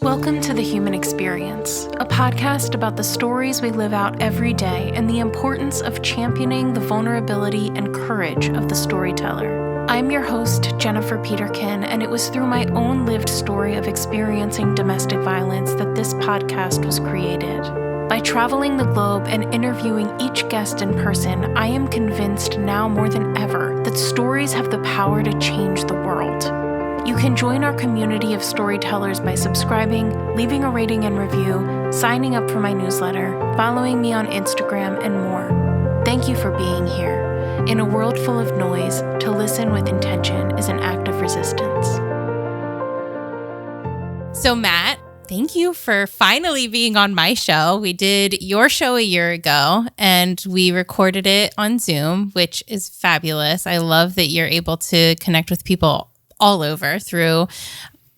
Welcome to The Human Experience, a podcast about the stories we live out every day and the importance of championing the vulnerability and courage of the storyteller. I'm your host, Jennifer Peterkin, and it was through my own lived story of experiencing domestic violence that this podcast was created. By traveling the globe and interviewing each guest in person, I am convinced now more than ever that stories have the power to change the world. You can join our community of storytellers by subscribing, leaving a rating and review, signing up for my newsletter, following me on Instagram, and more. Thank you for being here. In a world full of noise, to listen with intention is an act of resistance. So Matt, thank you for finally being on my show. We did your show a year ago and we recorded it on Zoom, which is fabulous. I love that you're able to connect with people all over through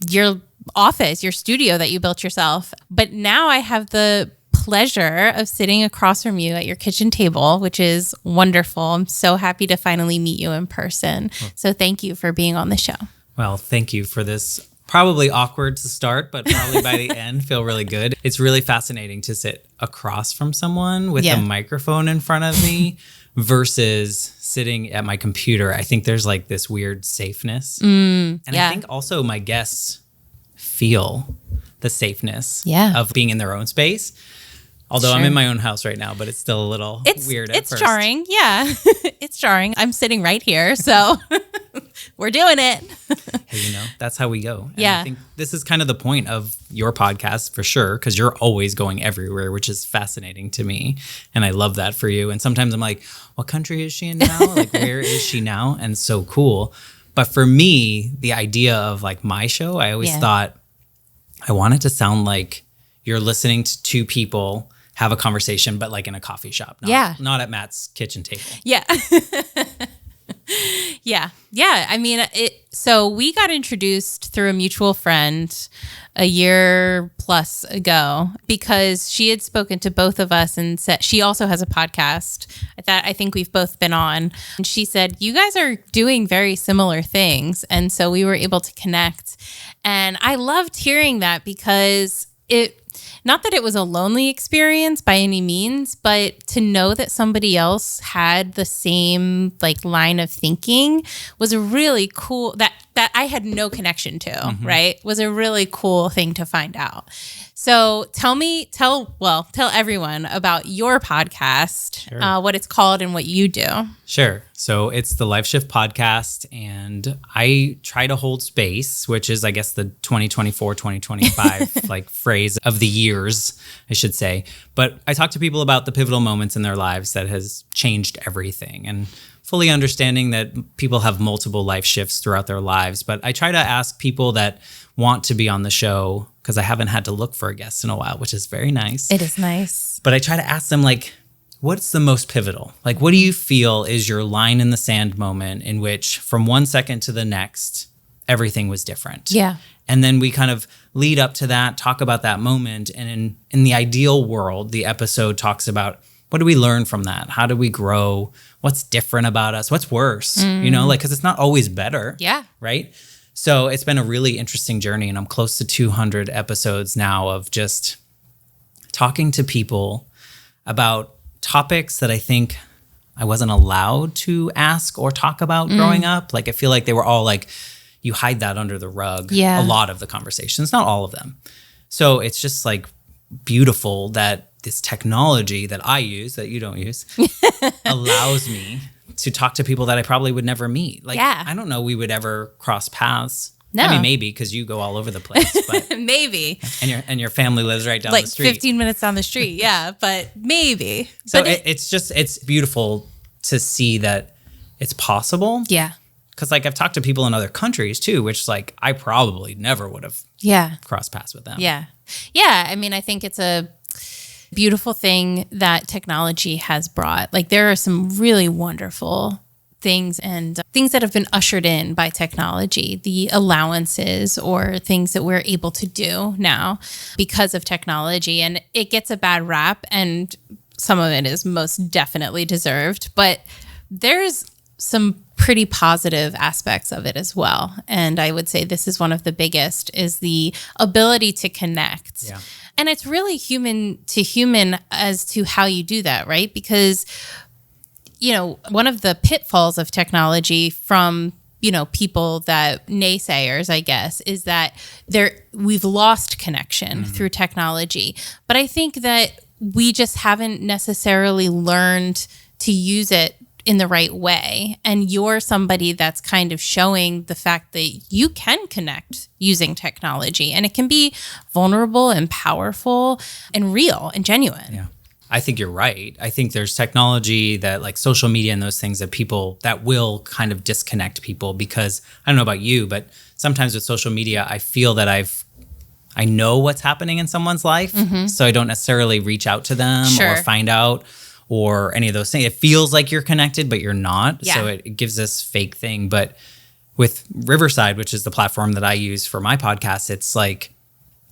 your office, your studio that you built yourself. But now I have the pleasure of sitting across from you at your kitchen table, which is wonderful. I'm so happy to finally meet you in person. So thank you for being on the show. Well, thank you for this. Probably awkward to start, but probably by the end feel really good. It's really fascinating to sit across from someone with a microphone in front of me versus sitting at my computer. I think there's like this weird safeness. I think also my guests feel the safeness of being in their own space. Although I'm in my own house right now, but it's still a little weird at first. It's jarring. Yeah, it's jarring. I'm sitting right here, so we're doing it. Hey, that's how we go. And yeah. I think this is kind of the point of your podcast for sure, because you're always going everywhere, which is fascinating to me. And I love that for you. And sometimes I'm like, what country is she in now? Like, where is she now? And so cool. But for me, the idea of like my show, I always thought I want it to sound like you're listening to two people have a conversation, but like in a coffee shop, not at Matt's kitchen table. Yeah. Yeah. I mean, so we got introduced through a mutual friend a year plus ago because she had spoken to both of us and said she also has a podcast that I think we've both been on. And she said, you guys are doing very similar things. And so we were able to connect. And I loved hearing that because not that it was a lonely experience by any means, but to know that somebody else had the same like line of thinking was a really cool, that I had no connection to, right? Was a really cool thing to find out. So tell everyone about your podcast, what it's called and what you do. Sure. So it's the Life Shift podcast, and I try to hold space, which is, I guess, the 2024, 2025 like phrase of the years, I should say. But I talk to people about the pivotal moments in their lives that has changed everything, and fully understanding that people have multiple life shifts throughout their lives. But I try to ask people that want to be on the show, because I haven't had to look for a guest in a while, which is very nice. It is nice. But I try to ask them, like, what's the most pivotal? Like, what do you feel is your line in the sand moment in which from one second to the next, everything was different? Yeah. And then we kind of lead up to that, talk about that moment. And in the ideal world, the episode talks about, what do we learn from that? How do we grow? What's different about us? What's worse? Because it's not always better. Yeah. Right? So it's been a really interesting journey, and I'm close to 200 episodes now of just talking to people about topics that I think I wasn't allowed to ask or talk about growing up. Like, I feel like they were all like, you hide that under the rug. Yeah. A lot of the conversations, not all of them. So it's just like beautiful that this technology that I use, that you don't use, allows me to talk to people that I probably would never meet. Like, I don't know we would ever cross paths. No. I mean, maybe, because you go all over the place. But maybe. And your family lives right down the street. Like 15 minutes down the street, yeah, but maybe. So but it's beautiful to see that it's possible. Yeah. Because like I've talked to people in other countries too, which like I probably never would have crossed paths with them. Yeah. Yeah. I mean, I think it's a beautiful thing that technology has brought. Like, there are some really wonderful things and things that have been ushered in by technology, the allowances or things that we're able to do now because of technology. And it gets a bad rap, and some of it is most definitely deserved. But there's some pretty positive aspects of it as well. And I would say this is one of the biggest, is the ability to connect. Yeah. And it's really human to human as to how you do that, right? Because, one of the pitfalls of technology from, people that naysayers, I guess, is that we've lost connection through technology. But I think that we just haven't necessarily learned to use it in the right way. And you're somebody that's kind of showing the fact that you can connect using technology, and it can be vulnerable and powerful and real and genuine. Yeah. I think you're right. I think there's technology that, like social media and those things, that will kind of disconnect people, because I don't know about you, but sometimes with social media, I feel that I know what's happening in someone's life. So I don't necessarily reach out to them or find out or any of those things. It feels like you're connected, but you're not. Yeah. So it gives this fake thing. But with Riverside, which is the platform that I use for my podcast, it's like,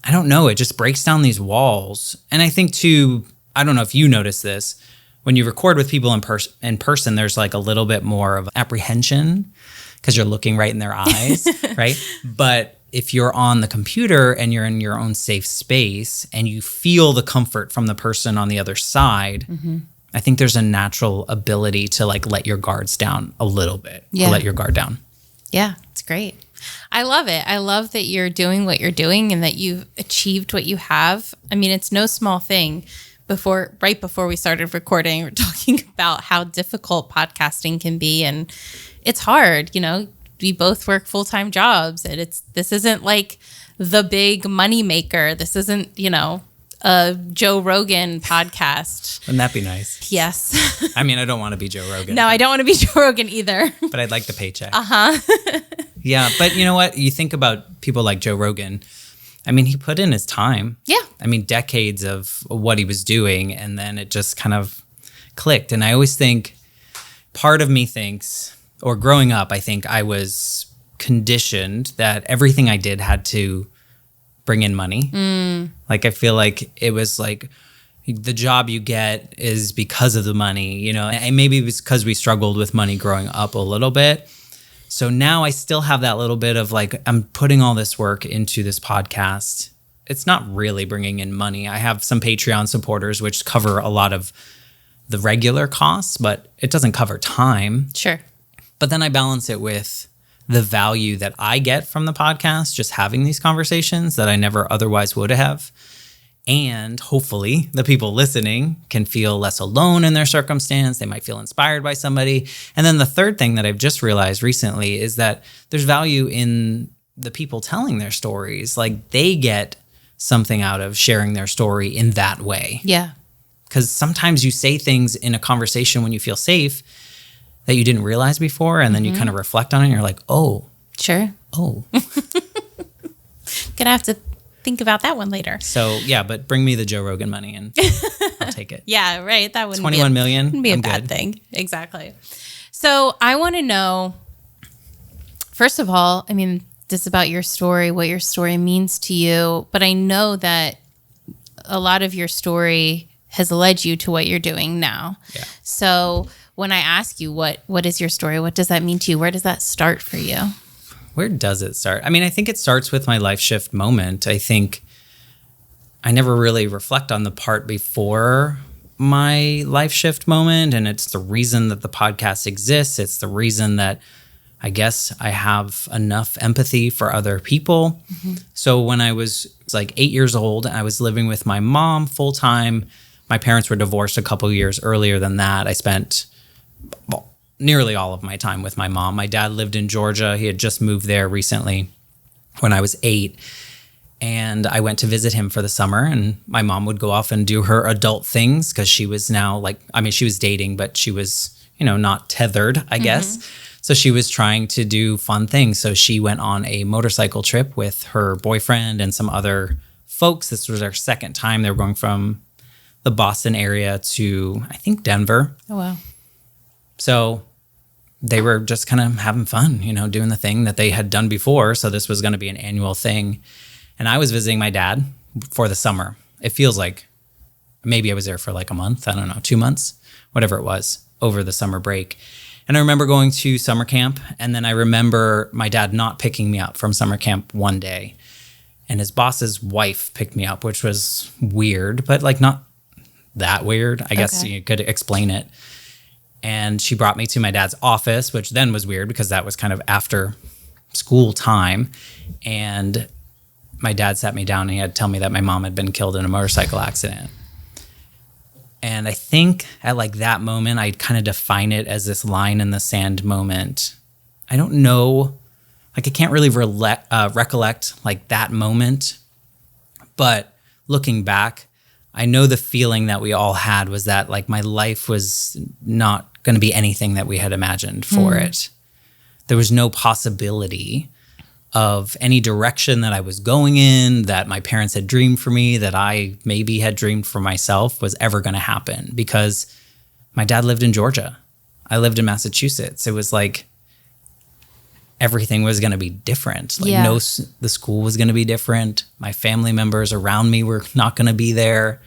I don't know, it just breaks down these walls. And I think too, I don't know if you notice this, when you record with people in person, there's like a little bit more of apprehension because you're looking right in their eyes, right? But if you're on the computer and you're in your own safe space and you feel the comfort from the person on the other side, I think there's a natural ability to like let your guards down a little bit, to let your guard down. Yeah, it's great. I love it. I love that you're doing what you're doing and that you've achieved what you have. I mean, it's no small thing. Right before we started recording, we're talking about how difficult podcasting can be, and it's hard. We both work full-time jobs, and this isn't like the big money maker. This isn't, a Joe Rogan podcast. Wouldn't that be nice? Yes. I mean, I don't want to be Joe Rogan. No, I don't want to be Joe Rogan either. But I'd like the paycheck. Yeah, but you know what? You think about people like Joe Rogan. I mean, he put in his time. Yeah. I mean, decades of what he was doing, and then it just kind of clicked. And I always think, part of me thinks, or growing up, I think I was conditioned that everything I did had to bring in money. Like, I feel like it was like the job you get is because of the money, and maybe it was because we struggled with money growing up a little bit. So now I still have that little bit of like, I'm putting all this work into this podcast. It's not really bringing in money. I have some Patreon supporters, which cover a lot of the regular costs, but it doesn't cover time. Sure. But then I balance it with the value that I get from the podcast, just having these conversations that I never otherwise would have. And hopefully the people listening can feel less alone in their circumstance. They might feel inspired by somebody. And then the third thing that I've just realized recently is that there's value in the people telling their stories. Like, they get something out of sharing their story in that way. Yeah. Because sometimes you say things in a conversation when you feel safe that you didn't realize before. And then you kind of reflect on it and you're like, oh. Sure. Oh. Gonna have to think about that one later. So yeah, but bring me the Joe Rogan money and I'll take it. Yeah, right. That wouldn't 21 million. Wouldn't be a bad thing. Exactly. So I want to know, first of all, I mean, this is about your story, what your story means to you. But I know that a lot of your story has led you to what you're doing now. Yeah. So when I ask you what is your story, what does that mean to you? Where does that start for you? Where does it start? I mean, I think it starts with my life shift moment. I think I never really reflect on the part before my life shift moment. And it's the reason that the podcast exists. It's the reason that I guess I have enough empathy for other people. So when I was like 8 years old, I was living with my mom full time. My parents were divorced a couple years earlier than that. I spent nearly all of my time with my mom. My dad lived in Georgia. He had just moved there recently when I was 8. And I went to visit him for the summer, and my mom would go off and do her adult things because she was now she was dating, but she was, not tethered, I guess. So she was trying to do fun things. So she went on a motorcycle trip with her boyfriend and some other folks. This was their second time. They were going from the Boston area to, I think, Denver. Oh, wow. So they were just kind of having fun, doing the thing that they had done before. So this was going to be an annual thing. And I was visiting my dad for the summer. It feels like maybe I was there for like a month. I don't know, 2 months, whatever it was, over the summer break. And I remember going to summer camp, and then I remember my dad not picking me up from summer camp one day. And his boss's wife picked me up, which was weird, but like not that weird. I guess you could explain it. And she brought me to my dad's office, which then was weird because that was kind of after school time. And my dad sat me down and he had to tell me that my mom had been killed in a motorcycle accident. And I think at like that moment, I kind of define it as this line in the sand moment. I don't know, like I can't really recollect like that moment. But looking back, I know the feeling that we all had was that like my life was not going to be anything that we had imagined for it. There was no possibility of any direction that I was going in, that my parents had dreamed for me, that I maybe had dreamed for myself was ever going to happen, because my dad lived in Georgia. I lived in Massachusetts. It was like everything was going to be different. Like the school was going to be different. My family members around me were not going to be there.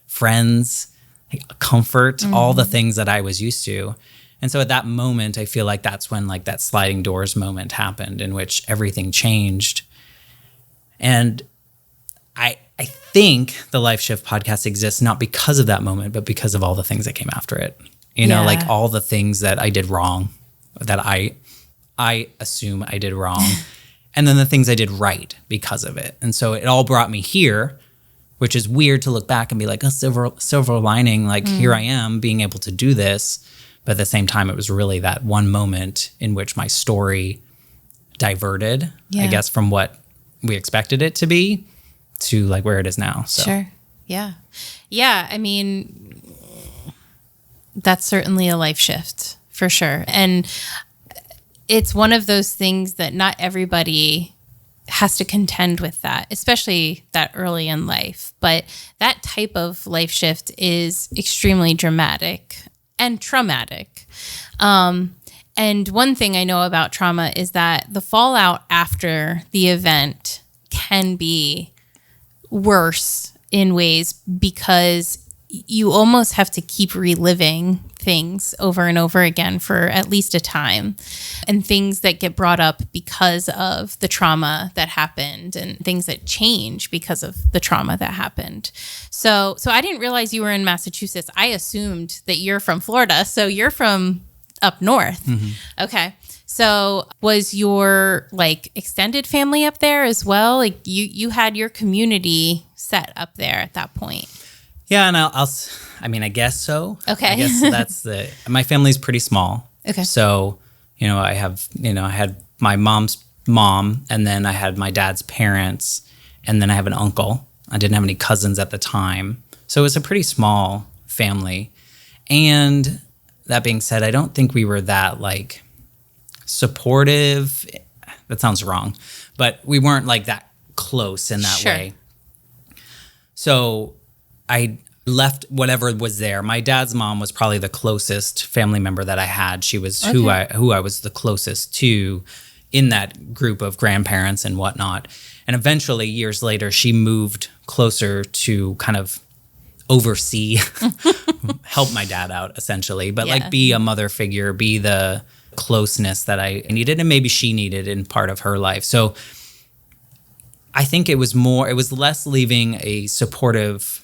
Friends, like comfort, all the things that I was used to. And so at that moment, I feel like that's when like that sliding doors moment happened in which everything changed. And I think the Life Shift podcast exists not because of that moment, but because of all the things that came after it. You know, like all the things that I did wrong, that I assume I did wrong, and then the things I did right because of it. And so it all brought me here, which is weird to look back and be like, a silver lining, like here I am being able to do this. But at the same time, it was really that one moment in which my story diverted, I guess, from what we expected it to be to like where it is now. So. Sure. Yeah. Yeah. I mean, that's certainly a life shift for sure. And it's one of those things that not everybody has to contend with that, especially that early in life. But that type of life shift is extremely dramatic and traumatic. And one thing I know about trauma is that the fallout after the event can be worse in ways because you almost have to keep reliving things over and over again for at least a time, and things that get brought up because of the trauma that happened and things that change because of the trauma that happened. So I didn't realize you were in Massachusetts. I assumed that you're from Florida. So you're from up north. Okay. So was your like extended family up there as well? Like you had your community set up there at that point. Yeah, and I mean, I guess so. Okay. I guess my family's pretty small. Okay. So, I had my mom's mom, and then I had my dad's parents, and then I have an uncle. I didn't have any cousins at the time. So it was a pretty small family. And that being said, I don't think we were that like supportive. That sounds wrong, but we weren't like that close in that way. So I left whatever was there. My dad's mom was probably the closest family member that I had. She was who I was the closest to in that group of grandparents and whatnot. And eventually, years later, she moved closer to kind of oversee, help my dad out, essentially. But like be a mother figure, be the closeness that I needed and maybe she needed in part of her life. So I think it was less leaving a supportive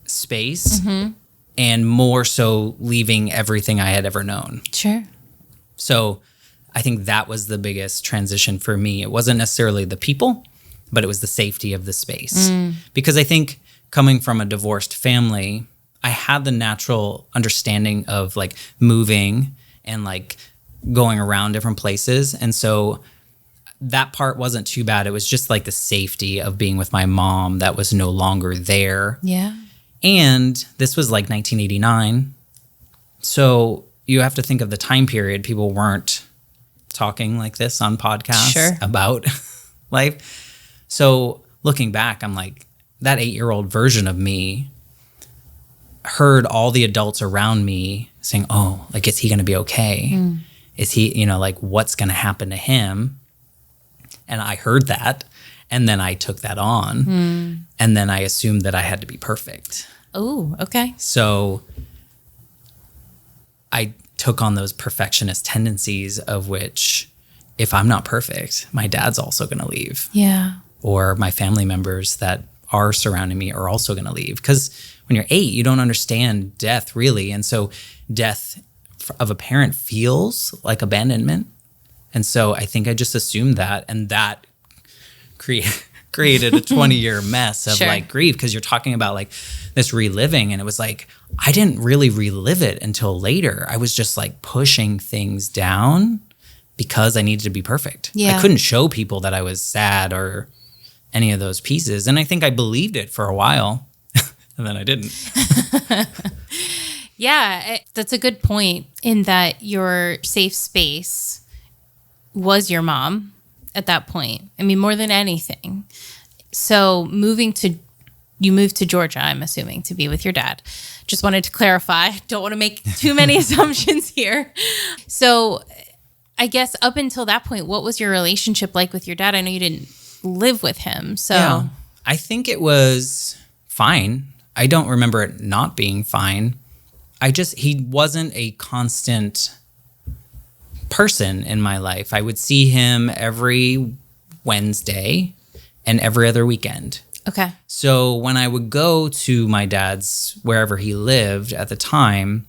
space and more so leaving everything I had ever known. Sure. So I think that was the biggest transition for me. It wasn't necessarily the people, but it was the safety of the space. Because I think coming from a divorced family, I had the natural understanding of like moving and like going around different places. And so that part wasn't too bad. It was just like the safety of being with my mom that was no longer there. Yeah. And this was like 1989. So you have to think of the time period. People weren't talking like this on podcasts about life. So looking back, I'm like, that 8-year-old version of me heard all the adults around me saying, oh, like, is he going to be okay? Is he, like, what's going to happen to him? And I heard that. And then I took that on. And then I assumed that I had to be perfect. Oh, okay. So I took on those perfectionist tendencies of which, if I'm not perfect, my dad's also going to leave. Yeah. Or my family members that are surrounding me are also going to leave. Because when you're 8, you don't understand death really. And so death of a parent feels like abandonment. And so I think I just assumed that. And that created a 20-year mess of like grief, because you're talking about like this reliving. And it was like, I didn't really relive it until later. I was just like pushing things down because I needed to be perfect. Yeah. I couldn't show people that I was sad or any of those pieces. And I think I believed it for a while and then I didn't. Yeah, that's a good point, in that your safe space was your mom at that point. I mean, more than anything. So you moved to Georgia, I'm assuming, to be with your dad. Just wanted to clarify. Don't want to make too many assumptions here. So I guess up until that point, what was your relationship like with your dad? I know you didn't live with him. So yeah, I think it was fine. I don't remember it not being fine. He wasn't a constant person in my life. I would see him every Wednesday and every other weekend. Okay. So when I would go to my dad's, wherever he lived at the time,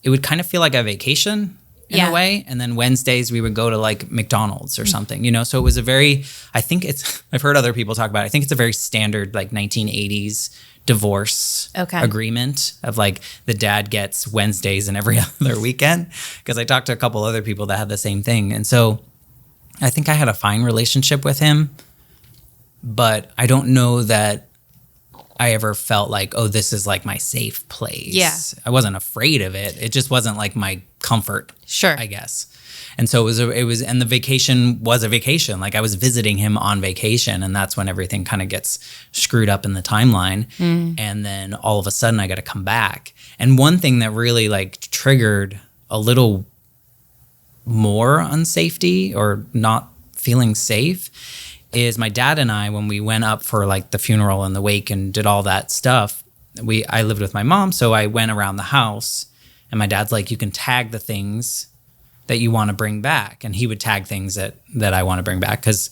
it would kind of feel like a vacation in a way. And then Wednesdays we would go to like McDonald's or something, so it was I've heard other people talk about it. I think it's a very standard like 1980s divorce agreement of like the dad gets Wednesdays and every other weekend, because I talked to a couple other people that had the same thing. And so I think I had a fine relationship with him, but I don't know that I ever felt like, oh, this is like my safe place. Yeah. I wasn't afraid of it. It just wasn't like my comfort, I guess. And so and the vacation was a vacation. Like I was visiting him on vacation, and that's when everything kind of gets screwed up in the timeline. And then all of a sudden I got to come back. And one thing that really like triggered a little more unsafety or not feeling safe is my dad and I, when we went up for like the funeral and the wake and did all that stuff, I lived with my mom. So I went around the house and my dad's like, you can tag the things that you want to bring back. And he would tag things that I want to bring back, because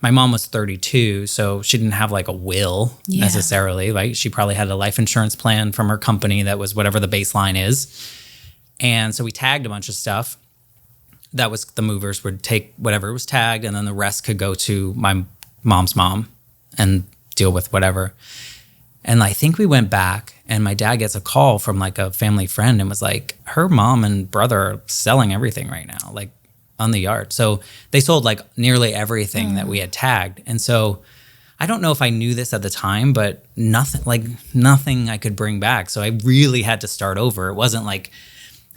my mom was 32. So she didn't have like a will necessarily. Like she probably had a life insurance plan from her company that was whatever the baseline is. And so we tagged a bunch of stuff. That was, the movers would take whatever was tagged, and then the rest could go to my mom's mom and deal with whatever. And I think we went back, and my dad gets a call from like a family friend and was like, her mom and brother are selling everything right now, like on the yard. So they sold like nearly everything that we had tagged. And so I don't know if I knew this at the time, but nothing I could bring back. So I really had to start over. It wasn't like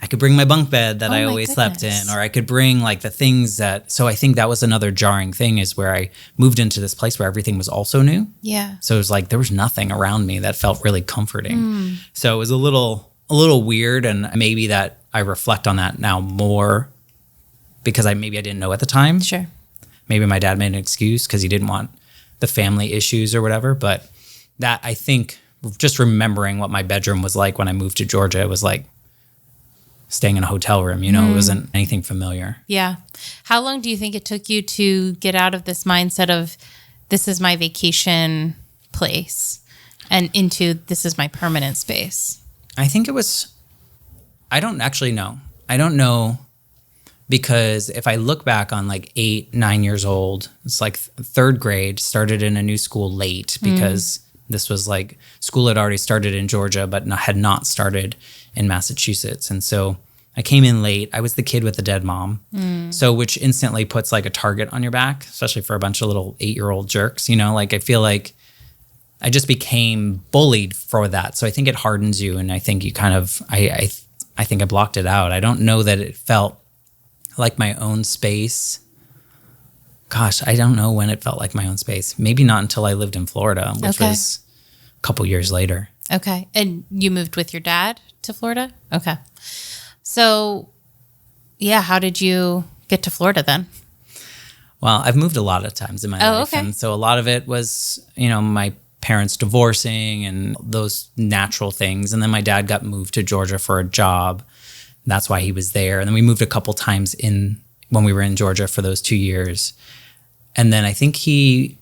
I could bring my bunk bed that I always slept in, or I could bring like the things so I think that was another jarring thing, is where I moved into this place where everything was also new. Yeah. So it was like, there was nothing around me that felt really comforting. So it was a little weird, and maybe that I reflect on that now more because maybe I didn't know at the time. Sure. Maybe my dad made an excuse because he didn't want the family issues or whatever. But that, I think, just remembering what my bedroom was like when I moved to Georgia, it was like staying in a hotel room, it wasn't anything familiar. Yeah. How long do you think it took you to get out of this mindset of this is my vacation place and into this is my permanent space? I think it was, I don't actually know. I don't know, because if I look back on like 8, 9 years old, it's like third grade, started in a new school late because this was like school had already started in Georgia, but had not started in Massachusetts. And so I came in late. I was the kid with the dead mom. So which instantly puts like a target on your back, especially for a bunch of little 8-year-old jerks, like I feel like I just became bullied for that. So I think it hardens you. And I think you kind of, I think I blocked it out. I don't know that it felt like my own space. Gosh, I don't know when it felt like my own space. Maybe not until I lived in Florida, which was a couple years later. Okay. And you moved with your dad to Florida? Okay. So, yeah, how did you get to Florida then? Well, I've moved a lot of times in my life. And so a lot of it was, my parents divorcing and those natural things. And then my dad got moved to Georgia for a job that's why he was there. And then we moved a couple times when we were in Georgia for those 2 years. And then I think he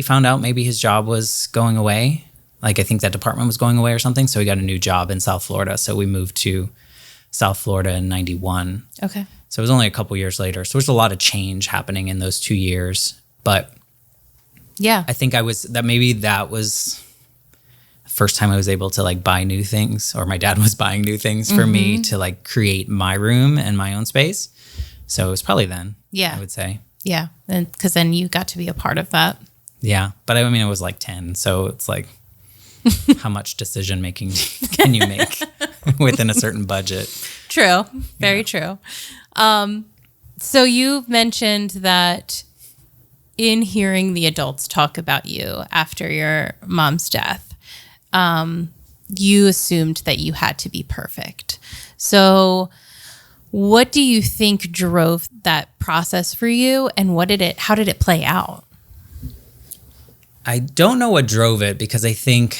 found out maybe his job was going away. Like I think that department was going away or something. So he got a new job in South Florida. So we moved to South Florida in 91. Okay. So it was only a couple years later. So there's a lot of change happening in those 2 years. But yeah, I think that was the first time I was able to like buy new things, or my dad was buying new things for me to like create my room and my own space. So it was probably then, I would say. Yeah. And because then you got to be a part of that. Yeah. But I mean, it was like 10. So it's like, how much decision making can you make within a certain budget? True. Very true. So you mentioned that in hearing the adults talk about you after your mom's death, you assumed that you had to be perfect. So what do you think drove that process for you, and how did it play out? I don't know what drove it, because I think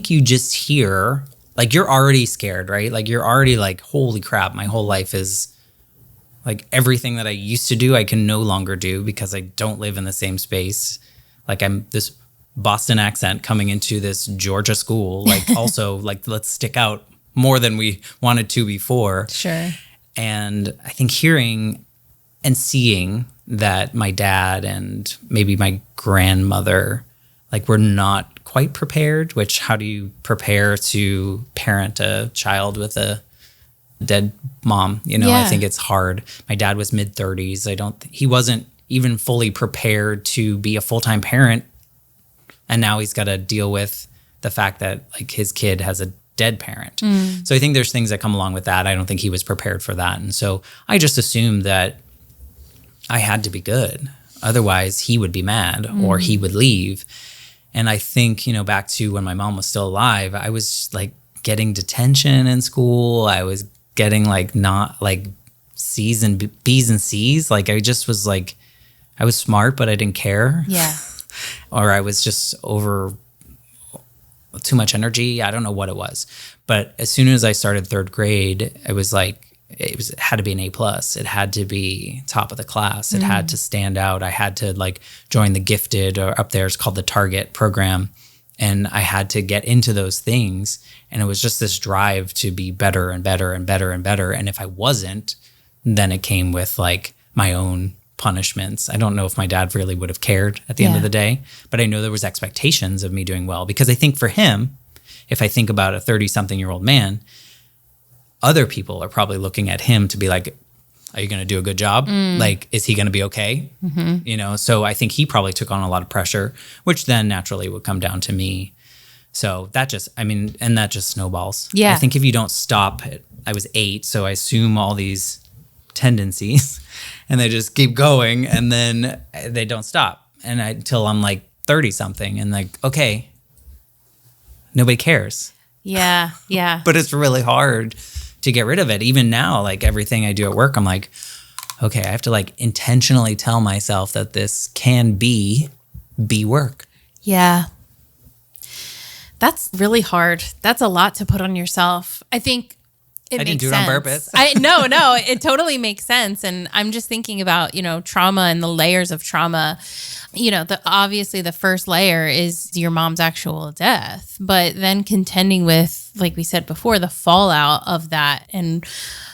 you just hear, like, you're already scared, right? Like, you're already like, holy crap, my whole life is like, everything that I used to do, I can no longer do because I don't live in the same space. Like, I'm this Boston accent coming into this Georgia school, like, also like, let's stick out more than we wanted to before. Sure. And I think hearing and seeing that my dad and maybe my grandmother, like, were not quite prepared, which, how do you prepare to parent a child with a dead mom? You know, I think it's hard. My dad was mid-30s. He wasn't even fully prepared to be a full-time parent. And now he's got to deal with the fact that, like, his kid has a dead parent. So I think there's things that come along with that. I don't think he was prepared for that. And so I just assumed that I had to be good. Otherwise, he would be mad or he would leave. And I think, you know, back to when my mom was still alive, I was like getting detention in school. I was getting like not like C's and B's and C's. Like, I just was like, I was smart, but I didn't care. Yeah. Or I was just over too much energy. I don't know what it was. But as soon as I started third grade, it was like, it had to be an A+. It had to be top of the class. It had to stand out. I had to like join the gifted, or up there it's called the Target program. And I had to get into those things. And it was just this drive to be better and better and better and better. And if I wasn't, then it came with like my own punishments. I don't know if my dad really would have cared at the end of the day, but I know there was expectations of me doing well, because I think for him, if I think about a 30-something-year-old man, other people are probably looking at him to be like, are you going to do a good job? Like, is he going to be okay? You know, so I think he probably took on a lot of pressure, which then naturally would come down to me. So that just, I mean, and that just snowballs. Yeah. I think if you don't stop it, I was 8, so I assume all these tendencies and they just keep going, and then they don't stop. And until I'm like 30 something and like, okay, nobody cares. Yeah. Yeah. But it's really hard to get rid of it. Even now, like everything I do at work, I'm like, okay, I have to like intentionally tell myself that this can be work. Yeah. That's really hard. That's a lot to put on yourself. I think I didn't do it on purpose. No, it totally makes sense. And I'm just thinking about, you know, trauma and the layers of trauma. You know, obviously the first layer is your mom's actual death, but then contending with, like we said before, the fallout of that and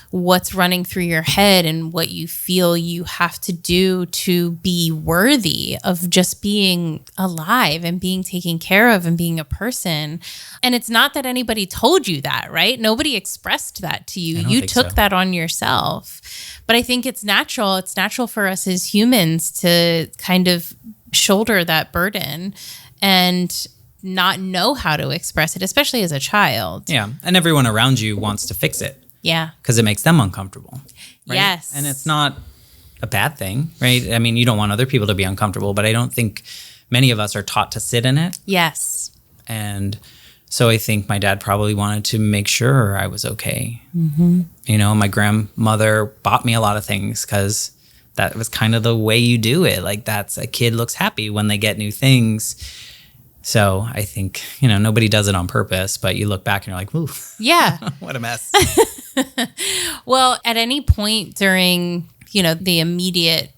what's running through your head and what you feel you have to do to be worthy of just being alive and being taken care of and being a person. And it's not that anybody told you that, right? Nobody expressed that to you. You took that on yourself. But I think it's natural. It's natural for us as humans to kind of shoulder that burden and not know how to express it, especially as a child. Yeah. And everyone around you wants to fix it. Yeah. Because it makes them uncomfortable. Right? Yes. And it's not a bad thing, right? I mean, you don't want other people to be uncomfortable, but I don't think many of us are taught to sit in it. Yes. And so I think my dad probably wanted to make sure I was okay. You know, my grandmother bought me a lot of things because that was kind of the way you do it. Like, that's, a kid looks happy when they get new things. So I think, nobody does it on purpose, but you look back and you're like, ooh, Yeah. what a mess. Well, at any point during, the immediate,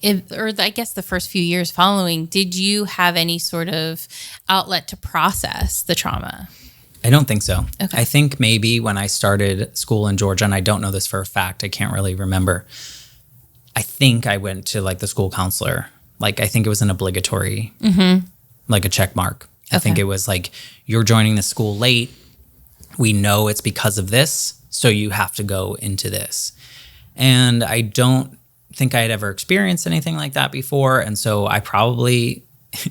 I guess the first few years following, did you have any sort of outlet to process the trauma? I don't think so. Okay. I think maybe when I started school in Georgia, and I don't know this for a fact, I can't really remember. I think I went to like the school counselor. Like, I think it was an obligatory, like a check mark. I think it was like, you're joining the school late. We know it's because of this, so you have to go into this. And I don't think I had ever experienced anything like that before. And so I probably,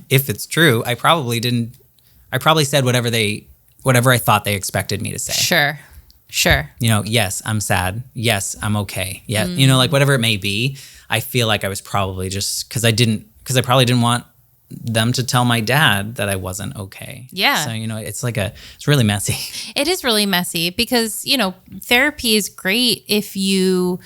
if it's true, I probably said whatever I thought they expected me to say. Sure. Yes, I'm sad. Yes, I'm okay. Yeah. Like whatever it may be, I feel like I was probably just because I probably didn't want them to tell my dad that I wasn't okay. Yeah. So, it's really messy. It is really messy because, therapy is great if you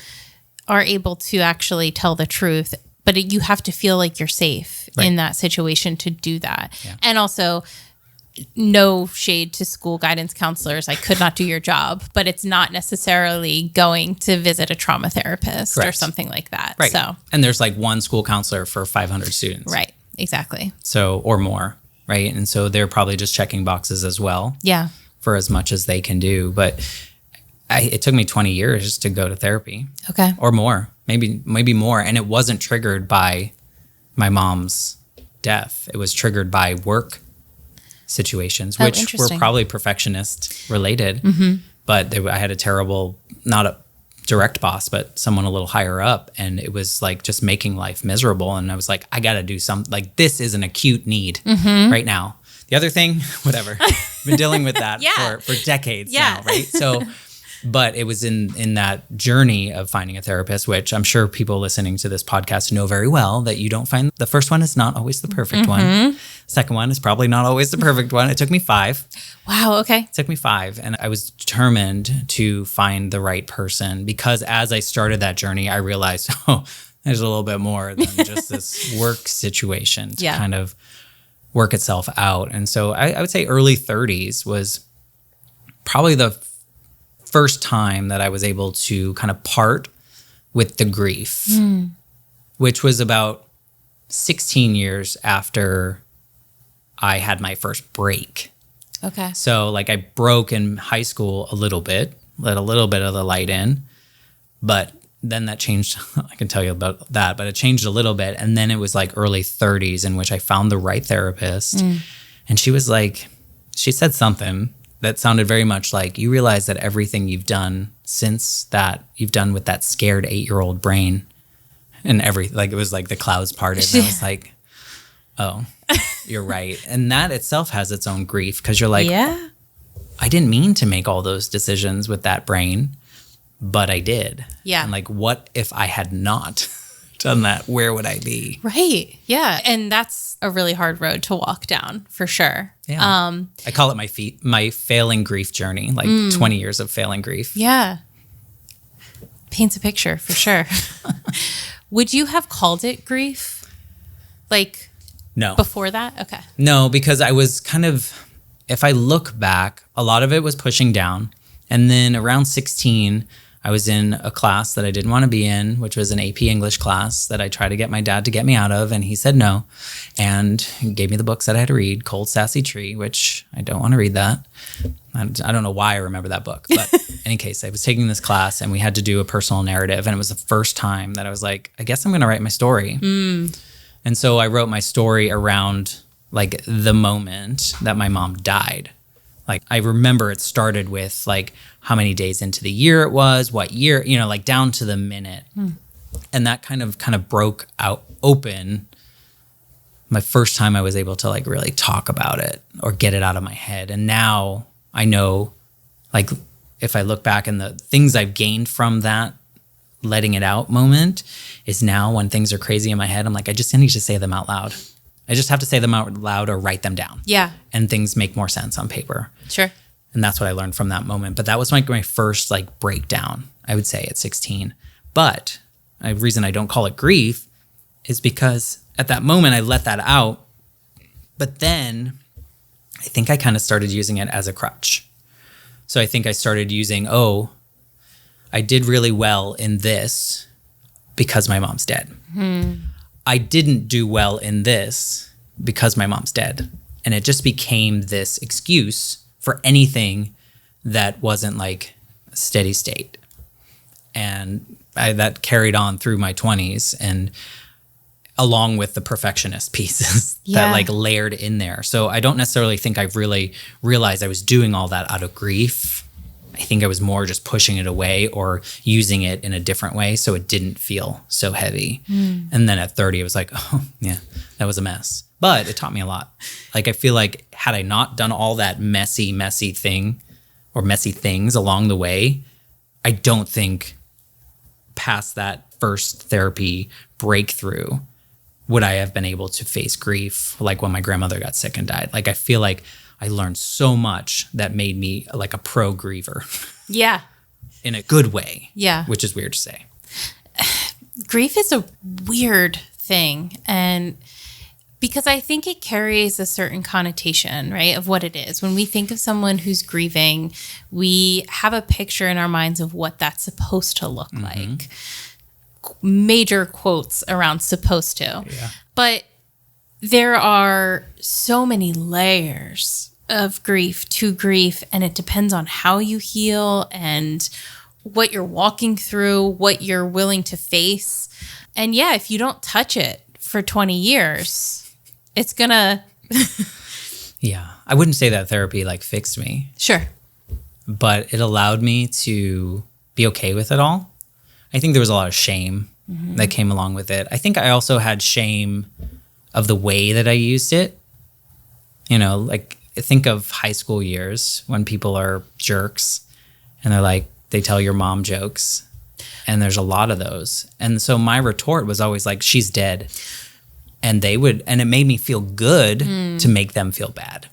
are able to actually tell the truth, but you have to feel like you're safe in that situation to do that. Yeah. And also, no shade to school guidance counselors. I could not do your job, but it's not necessarily going to visit a trauma therapist or something like that. Right. So, and there's like one school counselor for 500 students. Right. Exactly. So, or more. Right. And so they're probably just checking boxes as well. Yeah. For as much as they can do. But it took me 20 years to go to therapy. Okay. Or more, maybe more. And it wasn't triggered by my mom's death. It was triggered by work situations, which were probably perfectionist related. But I had a terrible, not a direct boss, but someone a little higher up. And it was like just making life miserable. And I was like, I got to do something. Like, this is an acute need right now. The other thing, whatever. I've been dealing with that for decades now, right? So, but it was in that journey of finding a therapist, which I'm sure people listening to this podcast know very well, that you don't find the first one is not always the perfect one. Second one is probably not always the perfect one. It took me 5. Wow. Okay. It took me 5. And I was determined to find the right person because as I started that journey, I realized, there's a little bit more than just this work situation to kind of work itself out. And so I would say early 30s was probably the first time that I was able to kind of part with the grief, which was about 16 years after I had my first break. Okay. So like I broke in high school a little bit, let a little bit of the light in, but then that changed. I can tell you about that, but it changed a little bit. And then it was like early 30s in which I found the right therapist. And she was like, she said something that sounded very much like, you realize that everything you've done since that, you've done with that scared 8-year-old brain and it was like the clouds parted. And I was like, oh, you're right. And that itself has its own grief because you're like, I didn't mean to make all those decisions with that brain, but I did. Yeah. And like, what if I had not done that? Where would I be? Right. Yeah. And that's a really hard road to walk down for sure. Yeah. I call it my failing grief journey, like 20 years of failing grief. Yeah. Paints a picture for sure. Would you have called it grief? Like no. Before that? Okay. No, because I was kind of, if I look back, a lot of it was pushing down. And then around 16, I was in a class that I didn't want to be in, which was an AP English class that I tried to get my dad to get me out of. And he said no. And he gave me the books that I had to read, Cold Sassy Tree, which I don't want to read that. I don't know why I remember that book. But in any case, I was taking this class and we had to do a personal narrative. And it was the first time that I was like, I guess I'm going to write my story. And so I wrote my story around like the moment that my mom died. Like, I remember it started with like how many days into the year it was, what year, like down to the minute. And that kind of broke out open my first time I was able to like really talk about it or get it out of my head. And now I know, like, if I look back and the things I've gained from that letting it out moment is now when things are crazy in my head, I'm like, I just need to say them out loud. I just have to say them out loud or write them down. Yeah. And things make more sense on paper. Sure. And that's what I learned from that moment. But that was like my first like breakdown, I would say, at 16. But the reason I don't call it grief is because at that moment I let that out. But then I think I kind of started using it as a crutch. So I think I started using, I did really well in this because my mom's dead. I didn't do well in this because my mom's dead. And it just became this excuse for anything that wasn't like a steady state. And that carried on through my 20s, and along with the perfectionist pieces that like layered in there. So I don't necessarily think I really realized I was doing all that out of grief. I think I was more just pushing it away or using it in a different way so it didn't feel so heavy. And then at 30, I was like, oh, yeah, that was a mess. But it taught me a lot. Like, I feel like had I not done all that messy thing or messy things along the way, I don't think past that first therapy breakthrough would I have been able to face grief like when my grandmother got sick and died. Like, I feel like I learned so much that made me like a pro griever. Yeah. In a good way. Yeah. Which is weird to say. Grief is a weird thing. And because I think it carries a certain connotation, right, of what it is. When we think of someone who's grieving, we have a picture in our minds of what that's supposed to look like. Major quotes around supposed to. Yeah. But there are so many layers of grief to grief, and it depends on how you heal and what you're walking through, what you're willing to face. And yeah, if you don't touch it for 20 years, it's gonna... Yeah. I wouldn't say that therapy like fixed me. Sure. But it allowed me to be okay with it all. I think there was a lot of shame that came along with it. I think I also had shame of the way that I used it. You know, like, think of high school years when people are jerks and they're like, they tell your mom jokes, and there's a lot of those. And so my retort was always like, she's dead. And and it made me feel good to make them feel bad.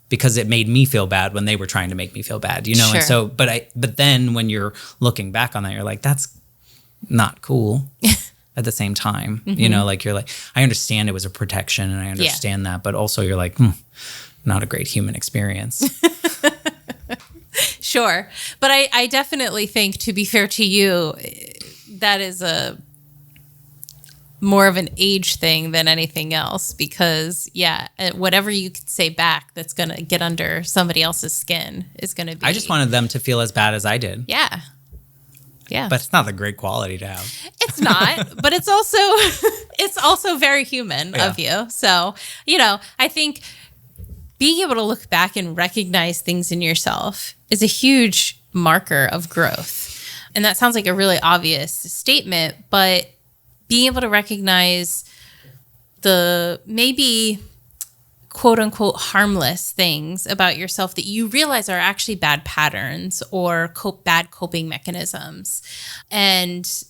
Because it made me feel bad when they were trying to make me feel bad, you know? Sure. And so, but then when you're looking back on that, you're like, that's not cool at the same time, you know, like, you're like, I understand it was a protection and I understand that, but also you're like, not a great human experience. Sure. But I definitely think, to be fair to you, that is a more of an age thing than anything else, because whatever you could say back that's going to get under somebody else's skin is going to be... I just wanted them to feel as bad as I did. Yeah. Yeah. But it's not a great quality to have. It's not, but it's also very human of you. So, you know, I think being able to look back and recognize things in yourself is a huge marker of growth. And that sounds like a really obvious statement, but being able to recognize the maybe quote unquote harmless things about yourself that you realize are actually bad patterns or bad coping mechanisms, and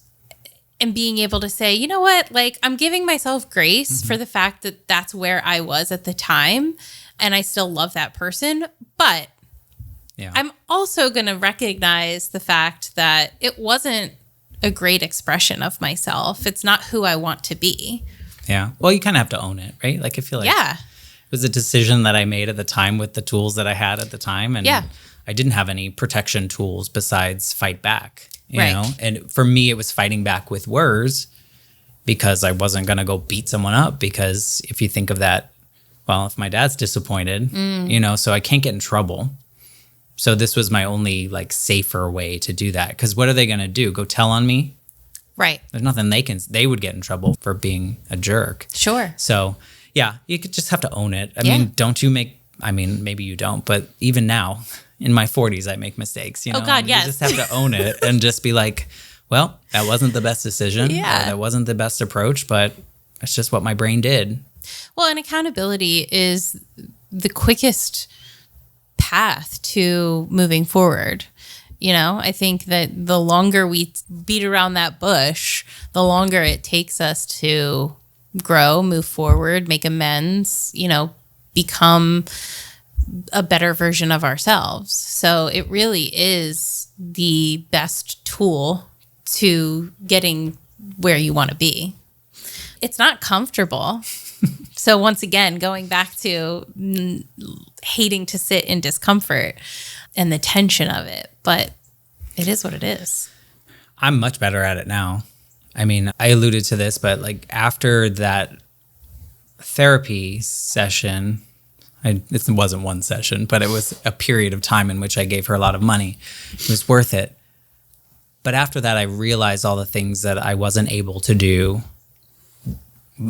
being able to say, you know what, like, I'm giving myself grace for the fact that that's where I was at the time, and I still love that person, but I'm also going to recognize the fact that it wasn't a great expression of myself. It's not who I want to be. Yeah. Well, you kind of have to own it, right? Like, I feel like it was a decision that I made at the time with the tools that I had at the time. And I didn't have any protection tools besides fight back, you know? And for me, it was fighting back with words, because I wasn't going to go beat someone up, because if you think of that, well, if my dad's disappointed, you know, so I can't get in trouble. So this was my only like safer way to do that. Because what are they going to do? Go tell on me? Right. There's nothing they would get in trouble for being a jerk. Sure. So yeah, you could just have to own it. I mean, maybe you don't, but even now in my 40s, I make mistakes, you know? Oh God, yes. You just have to own it and just be like, well, that wasn't the best decision. Yeah. Or that wasn't the best approach, but that's just what my brain did. Well, and accountability is the quickest path to moving forward. You know, I think that the longer we beat around that bush, the longer it takes us to grow, move forward, make amends, you know, become a better version of ourselves. So it really is the best tool to getting where you want to be. It's not comfortable. So once again, going back to hating to sit in discomfort and the tension of it, but it is what it is. I'm much better at it now. I mean, I alluded to this, but like after that therapy session, it wasn't one session, but it was a period of time in which I gave her a lot of money. It was worth it. But after that, I realized all the things that I wasn't able to do,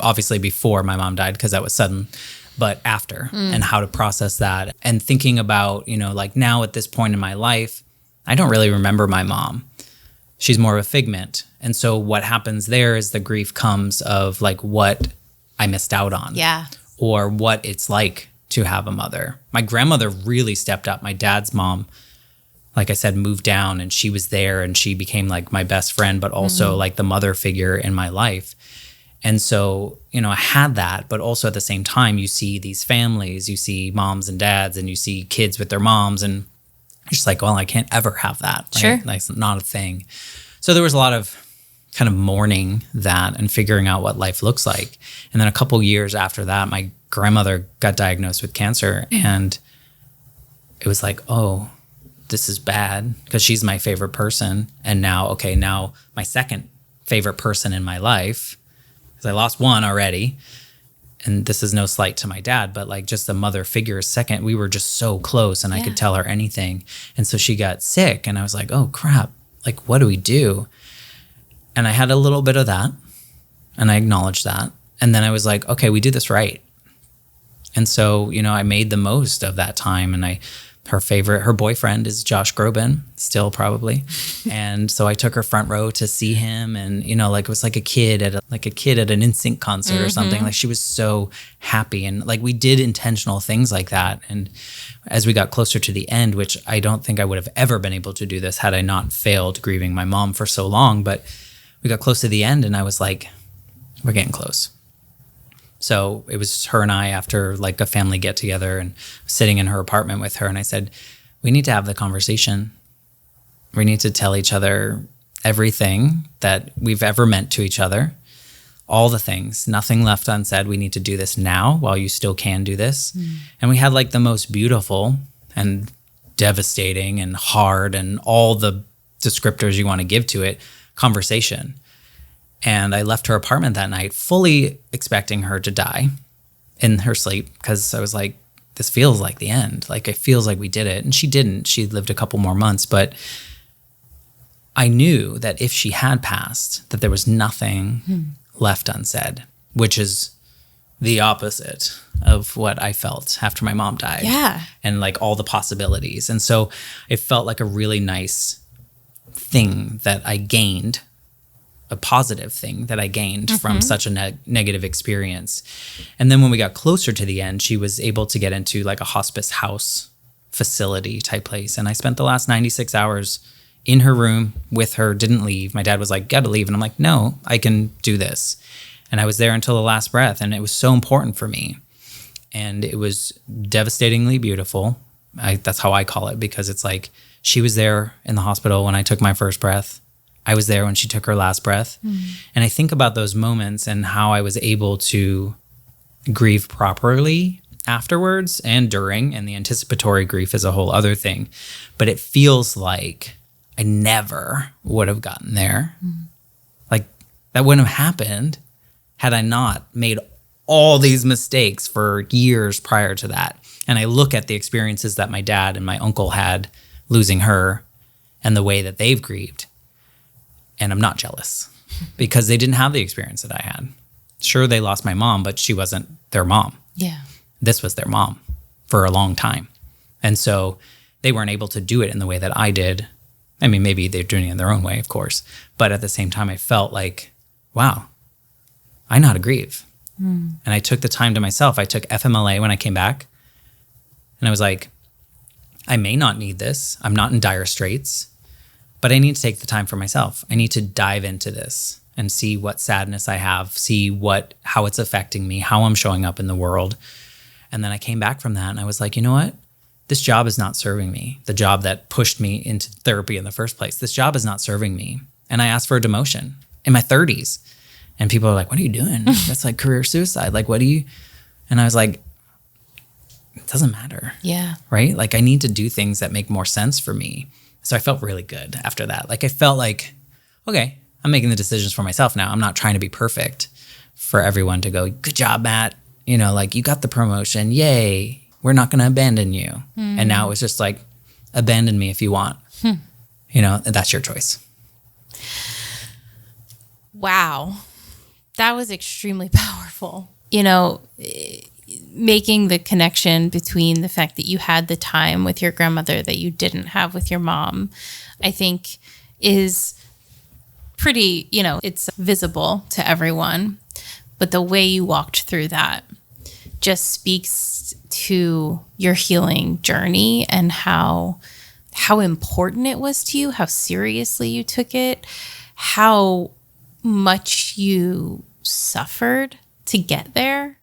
obviously before my mom died, because that was sudden, but after, and how to process that. And thinking about, like now at this point in my life, I don't really remember my mom. She's more of a figment. And so what happens there is the grief comes of like what I missed out on. Yeah. Or what it's like to have a mother. My grandmother really stepped up. My dad's mom, like I said, moved down and she was there and she became like my best friend, but also like the mother figure in my life. And so, I had that, but also at the same time, you see these families, you see moms and dads, and you see kids with their moms, and it's just like, well, I can't ever have that. Right? Sure. That's not a thing. So there was a lot of kind of mourning that and figuring out what life looks like. And then a couple years after that, my grandmother got diagnosed with cancer, and it was like, oh, this is bad because she's my favorite person. And now my second favorite person in my life, because I lost one already. And this is no slight to my dad, but like just the mother figure second, we were just so close and I could tell her anything. And so she got sick and I was like, oh crap, like what do we do? And I had a little bit of that and I acknowledged that. And then I was like, okay, we do this right. And so, I made the most of that time, and her boyfriend is Josh Groban, still probably. And so I took her front row to see him, and, like it was like a kid at an NSYNC concert or something. Like she was so happy, and like we did intentional things like that. And as we got closer to the end, which I don't think I would have ever been able to do this had I not failed grieving my mom for so long, but we got close to the end and I was like, we're getting close. So it was her and I after like a family get together and sitting in her apartment with her. And I said, we need to have the conversation. We need to tell each other everything that we've ever meant to each other. All the things, nothing left unsaid. We need to do this now while you still can do this. And we had like the most beautiful and devastating and hard and all the descriptors you want to give to it conversation. And I left her apartment that night fully expecting her to die in her sleep, because I was like, this feels like the end. Like it feels like we did it. And she didn't. She lived a couple more months. But I knew that if she had passed, that there was nothing left unsaid, which is the opposite of what I felt after my mom died. Yeah. And like all the possibilities. And so it felt like a really nice thing that I gained, a positive thing that I gained from such a negative experience. And then when we got closer to the end, she was able to get into like a hospice house facility type place. And I spent the last 96 hours in her room with her, didn't leave. My dad was like, gotta leave. And I'm like, no, I can do this. And I was there until the last breath. And it was so important for me. And it was devastatingly beautiful. That's how I call it, because it's like she was there in the hospital when I took my first breath. I was there when she took her last breath. And I think about those moments and how I was able to grieve properly afterwards and during, and the anticipatory grief is a whole other thing. But it feels like I never would have gotten there. Like that wouldn't have happened had I not made all these mistakes for years prior to that. And I look at the experiences that my dad and my uncle had losing her and the way that they've grieved. And I'm not jealous because they didn't have the experience that I had. Sure, they lost my mom, but she wasn't their mom. Yeah. This was their mom for a long time. And so they weren't able to do it in the way that I did. I mean, maybe they're doing it in their own way, of course. But at the same time, I felt like, wow, I know how to grieve. And I took the time to myself. I took FMLA when I came back. And I was like, I may not need this. I'm not in dire straits. But I need to take the time for myself. I need to dive into this and see what sadness I have, see how it's affecting me, how I'm showing up in the world. And then I came back from that and I was like, you know what? This job is not serving me. The job that pushed me into therapy in the first place. This job is not serving me. And I asked for a demotion in my 30s. And people are like, what are you doing? That's like career suicide. Like, what do you? And I was like, it doesn't matter. Yeah. Right? Like, I need to do things that make more sense for me. So I felt really good after that. Like, I felt like, okay, I'm making the decisions for myself now. I'm not trying to be perfect for everyone to go, good job, Matt. You know, like, you got the promotion. Yay. We're not going to abandon you. And now it's just like, abandon me if you want. You know, that's your choice. Wow. That was extremely powerful. You know, making the connection between the fact that you had the time with your grandmother that you didn't have with your mom, I think is pretty, you know, it's visible to everyone. But the way you walked through that just speaks to your healing journey and how important it was to you, how seriously you took it, how much you suffered to get there,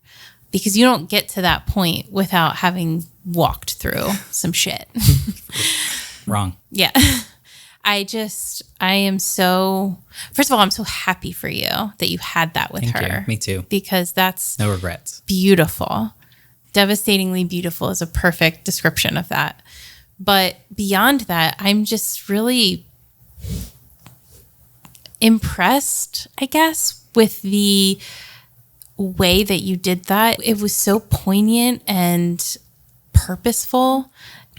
because you don't get to that point without having walked through some shit. Wrong. Yeah. First of all, I'm so happy for you that you had that with Thank her. you. Me too. Because that's No regrets. beautiful. Devastatingly beautiful is a perfect description of that. But beyond that, I'm just really impressed, I guess, with the way that you did that. It was so poignant and purposeful.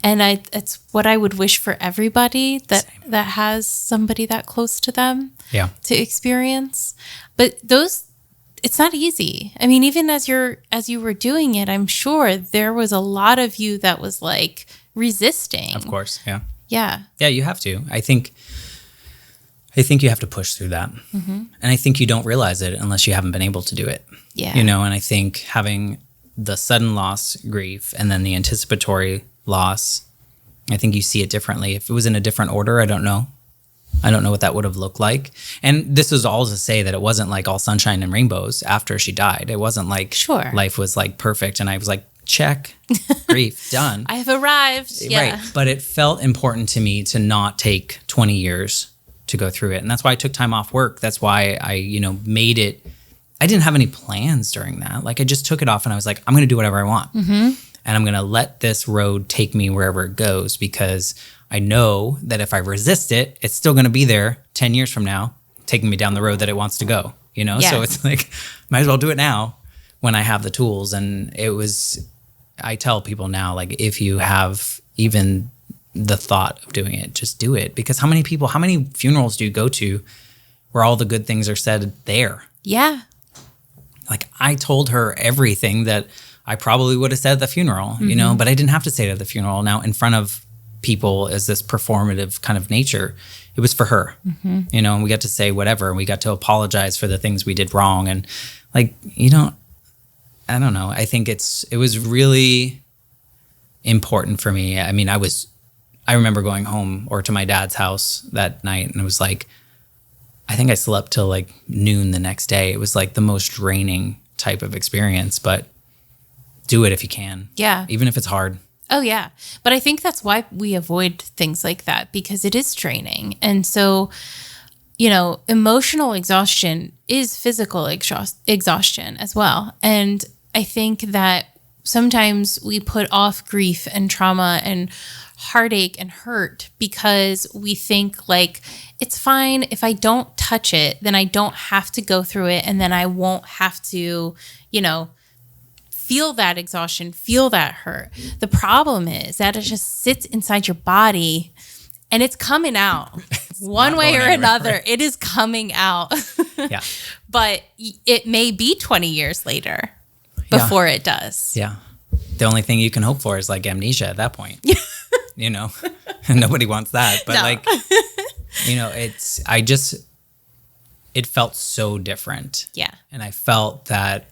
And it's what I would wish for everybody that has somebody that close to them to experience. But it's not easy. I mean, even as you were doing it, I'm sure there was a lot of you that was like resisting. Of course. Yeah. Yeah. Yeah, you have to. I think you have to push through that. And I think you don't realize it unless you haven't been able to do it. Yeah. You know, and I think having the sudden loss grief and then the anticipatory loss, I think you see it differently. If it was in a different order, I don't know. I don't know what that would have looked like. And this is all to say that it wasn't like all sunshine and rainbows after she died. It wasn't like life was like perfect. And I was like, check, grief, done. I have arrived. Yeah. Right. But it felt important to me to not take 20 years to go through it. And that's why I took time off work. That's why I, made it. I didn't have any plans during that. Like, I just took it off and I was like, I'm going to do whatever I want. And I'm going to let this road take me wherever it goes, because I know that if I resist it, it's still going to be there 10 years from now, taking me down the road that it wants to go, Yes. So it's like, might as well do it now when I have the tools. And I tell people now, like, if you have even the thought of doing it, just do it. Because how many funerals do you go to where all the good things are said there? Yeah. Like, I told her everything that I probably would have said at the funeral, but I didn't have to say it at the funeral. Now, in front of people as this performative kind of nature, it was for her, and we got to say whatever, and we got to apologize for the things we did wrong. And like, I don't know. I think it was really important for me. I mean, I remember going home or to my dad's house that night, and it was like, I think I slept till like noon the next day. It was like the most draining type of experience, but do it if you can. Yeah. Even if it's hard. Oh, yeah. But I think that's why we avoid things like that, because it is draining. And so, emotional exhaustion is physical exhaustion as well. And I think that sometimes we put off grief and trauma and heartache and hurt because we think like, it's fine if I don't touch it, then I don't have to go through it, and then I won't have to, feel that exhaustion, feel that hurt. The problem is that it just sits inside your body and it's coming out one way or another. Right? It is coming out. Yeah. But it may be 20 years later before it does. Yeah. The only thing you can hope for is like amnesia at that point. Nobody wants that. But it felt so different. Yeah. And I felt that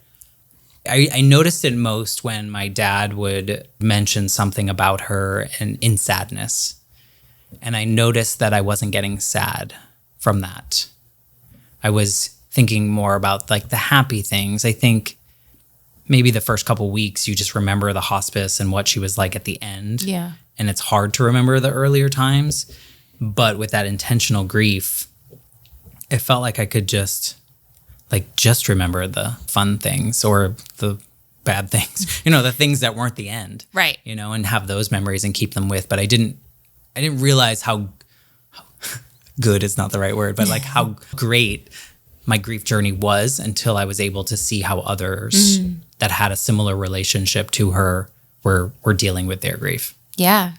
I noticed it most when my dad would mention something about her and in sadness. And I noticed that I wasn't getting sad from that. I was thinking more about like the happy things. I think maybe the first couple weeks you just remember the hospice and what she was like at the end. Yeah. And it's hard to remember the earlier times. But with that intentional grief, it felt like I could just like just remember the fun things or the bad things, the things that weren't the end. Right. And have those memories and keep them with. But I didn't realize how good is not the right word, but like how great my grief journey was until I was able to see how others that had a similar relationship to her were dealing with their grief. Yeah.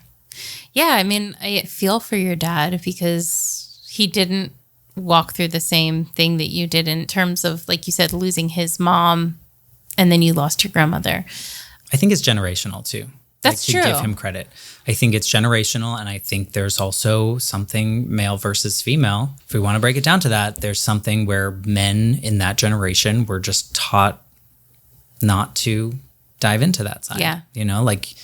Yeah. I mean, I feel for your dad because he didn't walk through the same thing that you did in terms of, like you said, losing his mom and then you lost your grandmother. I think it's generational too. That's true. To give him credit. I think it's generational, and I think there's also something male versus female. If we want to break it down to that, there's something where men in that generation were just taught not to dive into that side. Yeah. Like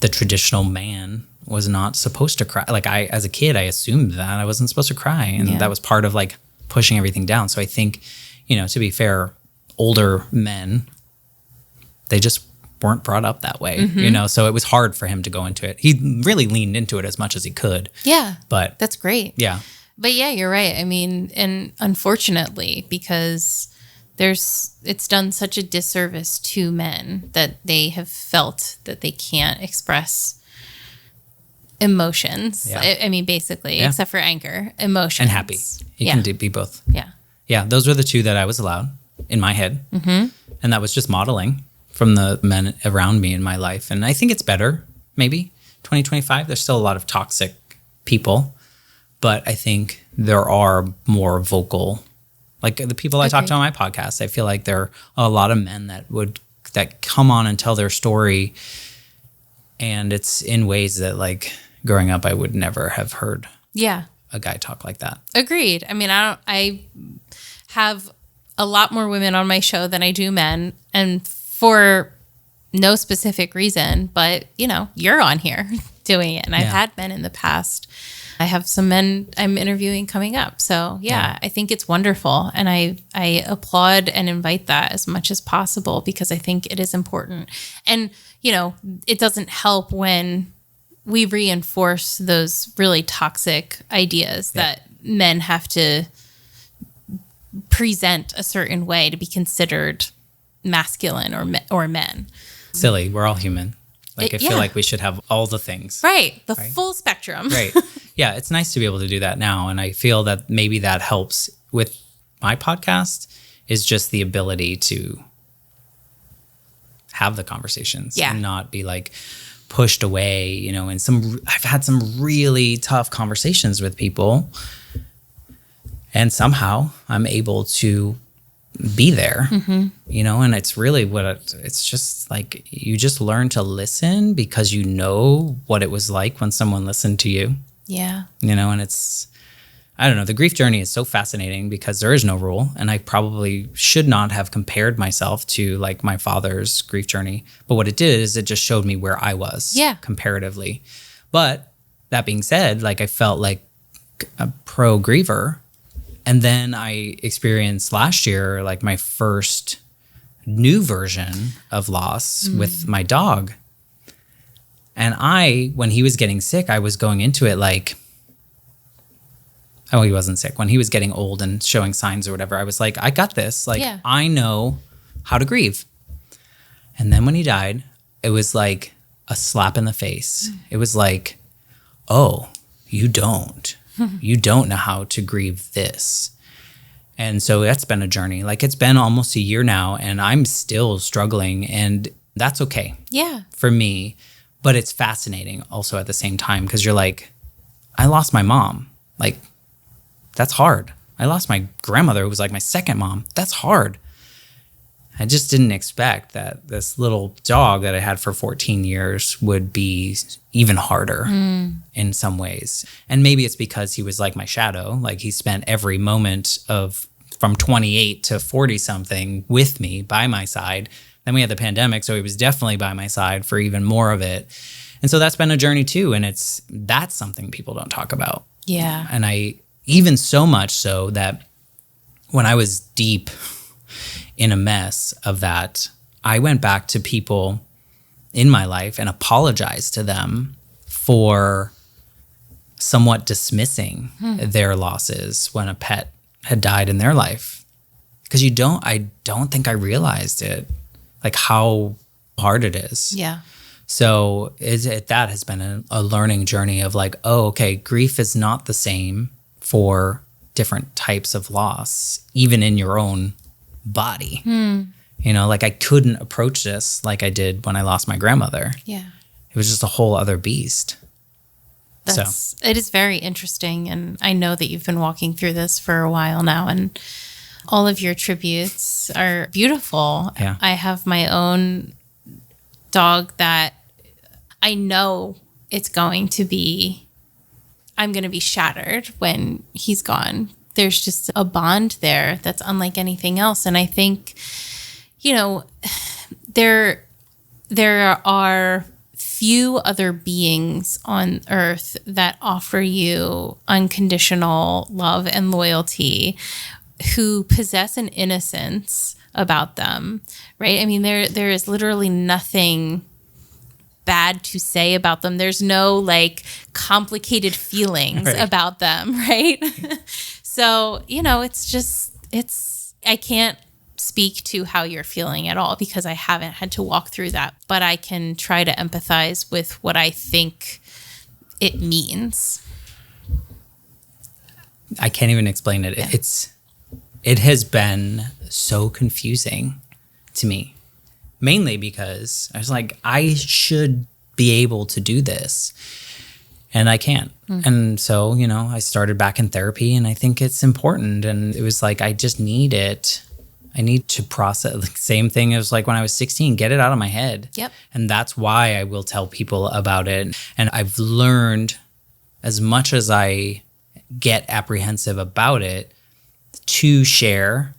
the traditional man was not supposed to cry. Like as a kid, I assumed that I wasn't supposed to cry, and that was part of like pushing everything down. So I think, to be fair, older men, they just weren't brought up that way, so it was hard for him to go into it. He really leaned into it as much as he could. Yeah. But that's great. Yeah. But yeah, you're right. I mean, and unfortunately, because it's done such a disservice to men that they have felt that they can't express emotions. Yeah. I mean, basically, except for anger, emotions. And happy. You can be both. Yeah. Yeah. Those were the two that I was allowed in my head. Mm-hmm. And that was just modeling from the men around me in my life. And I think it's better, maybe 2025. There's still a lot of toxic people, but I think there are more vocal, like the people I talk to on my podcast. I feel like there are a lot of men that come on and tell their story. And it's in ways that, like, growing up, I would never have heard a guy talk like that. Agreed. I mean, I have a lot more women on my show than I do men, and for no specific reason, but you're on here doing it, and I've had men in the past. I have some men I'm interviewing coming up. So I think it's wonderful, and I applaud and invite that as much as possible because I think it is important. And it doesn't help when we reinforce those really toxic ideas that men have to present a certain way to be considered masculine or men. Silly. We're all human. Like, I feel like we should have all the things. Right. The full spectrum. Right. Yeah. It's nice to be able to do that now. And I feel that maybe that helps with my podcast is just the ability to have the conversations and not be like pushed away, and I've had some really tough conversations with people, and somehow I'm able to be there, and it's really it's just like you just learn to listen because you know what it was like when someone listened to you. Yeah. And it's, I don't know, the grief journey is so fascinating because there is no rule, and I probably should not have compared myself to like my father's grief journey. But what it did is it just showed me where I was comparatively. But that being said, like I felt like a pro griever. And then I experienced last year, like my first new version of loss with my dog. And when he was getting sick, I was going into it like, he wasn't sick. When he was getting old and showing signs or whatever, I was like, I got this. Like, I know how to grieve. And then when he died, it was like a slap in the face. It was like, oh, you don't. You don't know how to grieve this. And so that's been a journey. Like it's been almost a year now and I'm still struggling, and that's okay. Yeah. For me. But it's fascinating also at the same time because you're like, I lost my mom. Like that's hard. I lost my grandmother who was like my second mom. That's hard. I just didn't expect that this little dog that I had for 14 years would be even harder in some ways. And maybe it's because he was like my shadow. Like he spent every moment from 28 to 40 something with me by my side. Then we had the pandemic, so he was definitely by my side for even more of it. And so that's been a journey too. And that's something people don't talk about. Yeah. And even so much so that when I was deep in a mess of that, I went back to people in my life and apologized to them for somewhat dismissing their losses when a pet had died in their life. Because I don't think I realized it, like how hard it is. Yeah. So that has been a learning journey of like, oh, okay, grief is not the same for different types of loss, even in your own body. You know, like I couldn't approach this like I did when I lost my grandmother. Yeah. It was just a whole other beast. It is very interesting. And I know that you've been walking through this for a while now, and all of your tributes are beautiful. Yeah. I have my own dog that I know I'm going to be shattered when he's gone. There's just a bond there that's unlike anything else. And I think, you know, there are few other beings on earth that offer you unconditional love and loyalty, who possess an innocence about them, right? I mean, there is literally nothing bad to say about them. There's no like complicated feelings about them, right? So, you know, I can't speak to how you're feeling at all because I haven't had to walk through that, but I can try to empathize with what I think it means. I can't even explain it. Yeah. It has been so confusing to me, mainly because I was like, I should be able to do this and I can't. And so, you know, I started back in therapy, and I think it's important. And it was like, I just need it. I need to process, like, same thing as like when I was 16, get it out of my head. Yep. And that's why I will tell people about it. And I've learned, as much as I get apprehensive about it, to share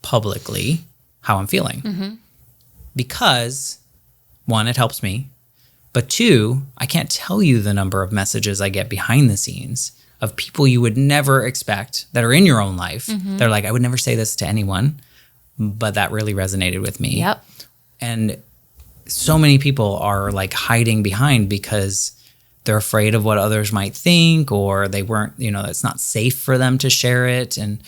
publicly how I'm feeling. Because, one, it helps me. But two, I can't tell you the number of messages I get behind the scenes of people you would never expect that are in your own life. They're like, I would never say this to anyone, but that really resonated with me. Yep. And so many people are like hiding behind because they're afraid of what others might think, or they weren't, you know, it's not safe for them to share it. And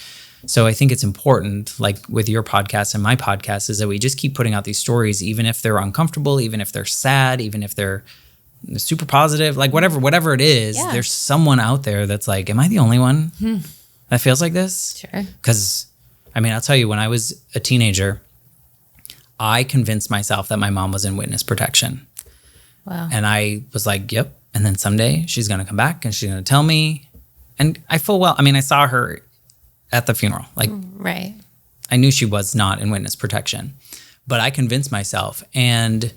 so I think it's important, like with your podcast and my podcast, is that we just keep putting out these stories, even if they're uncomfortable, even if they're sad, even if they're super positive, like whatever it is, there's someone out there that's like, am I the only one that feels like this? Sure. Because, I mean, I'll tell you, when I was a teenager, I convinced myself that my mom was in witness protection. Wow. And I was like, yep. And then someday she's going to come back and she's going to tell me. And I saw her at the funeral. Like, right. I knew she was not in witness protection, but I convinced myself, and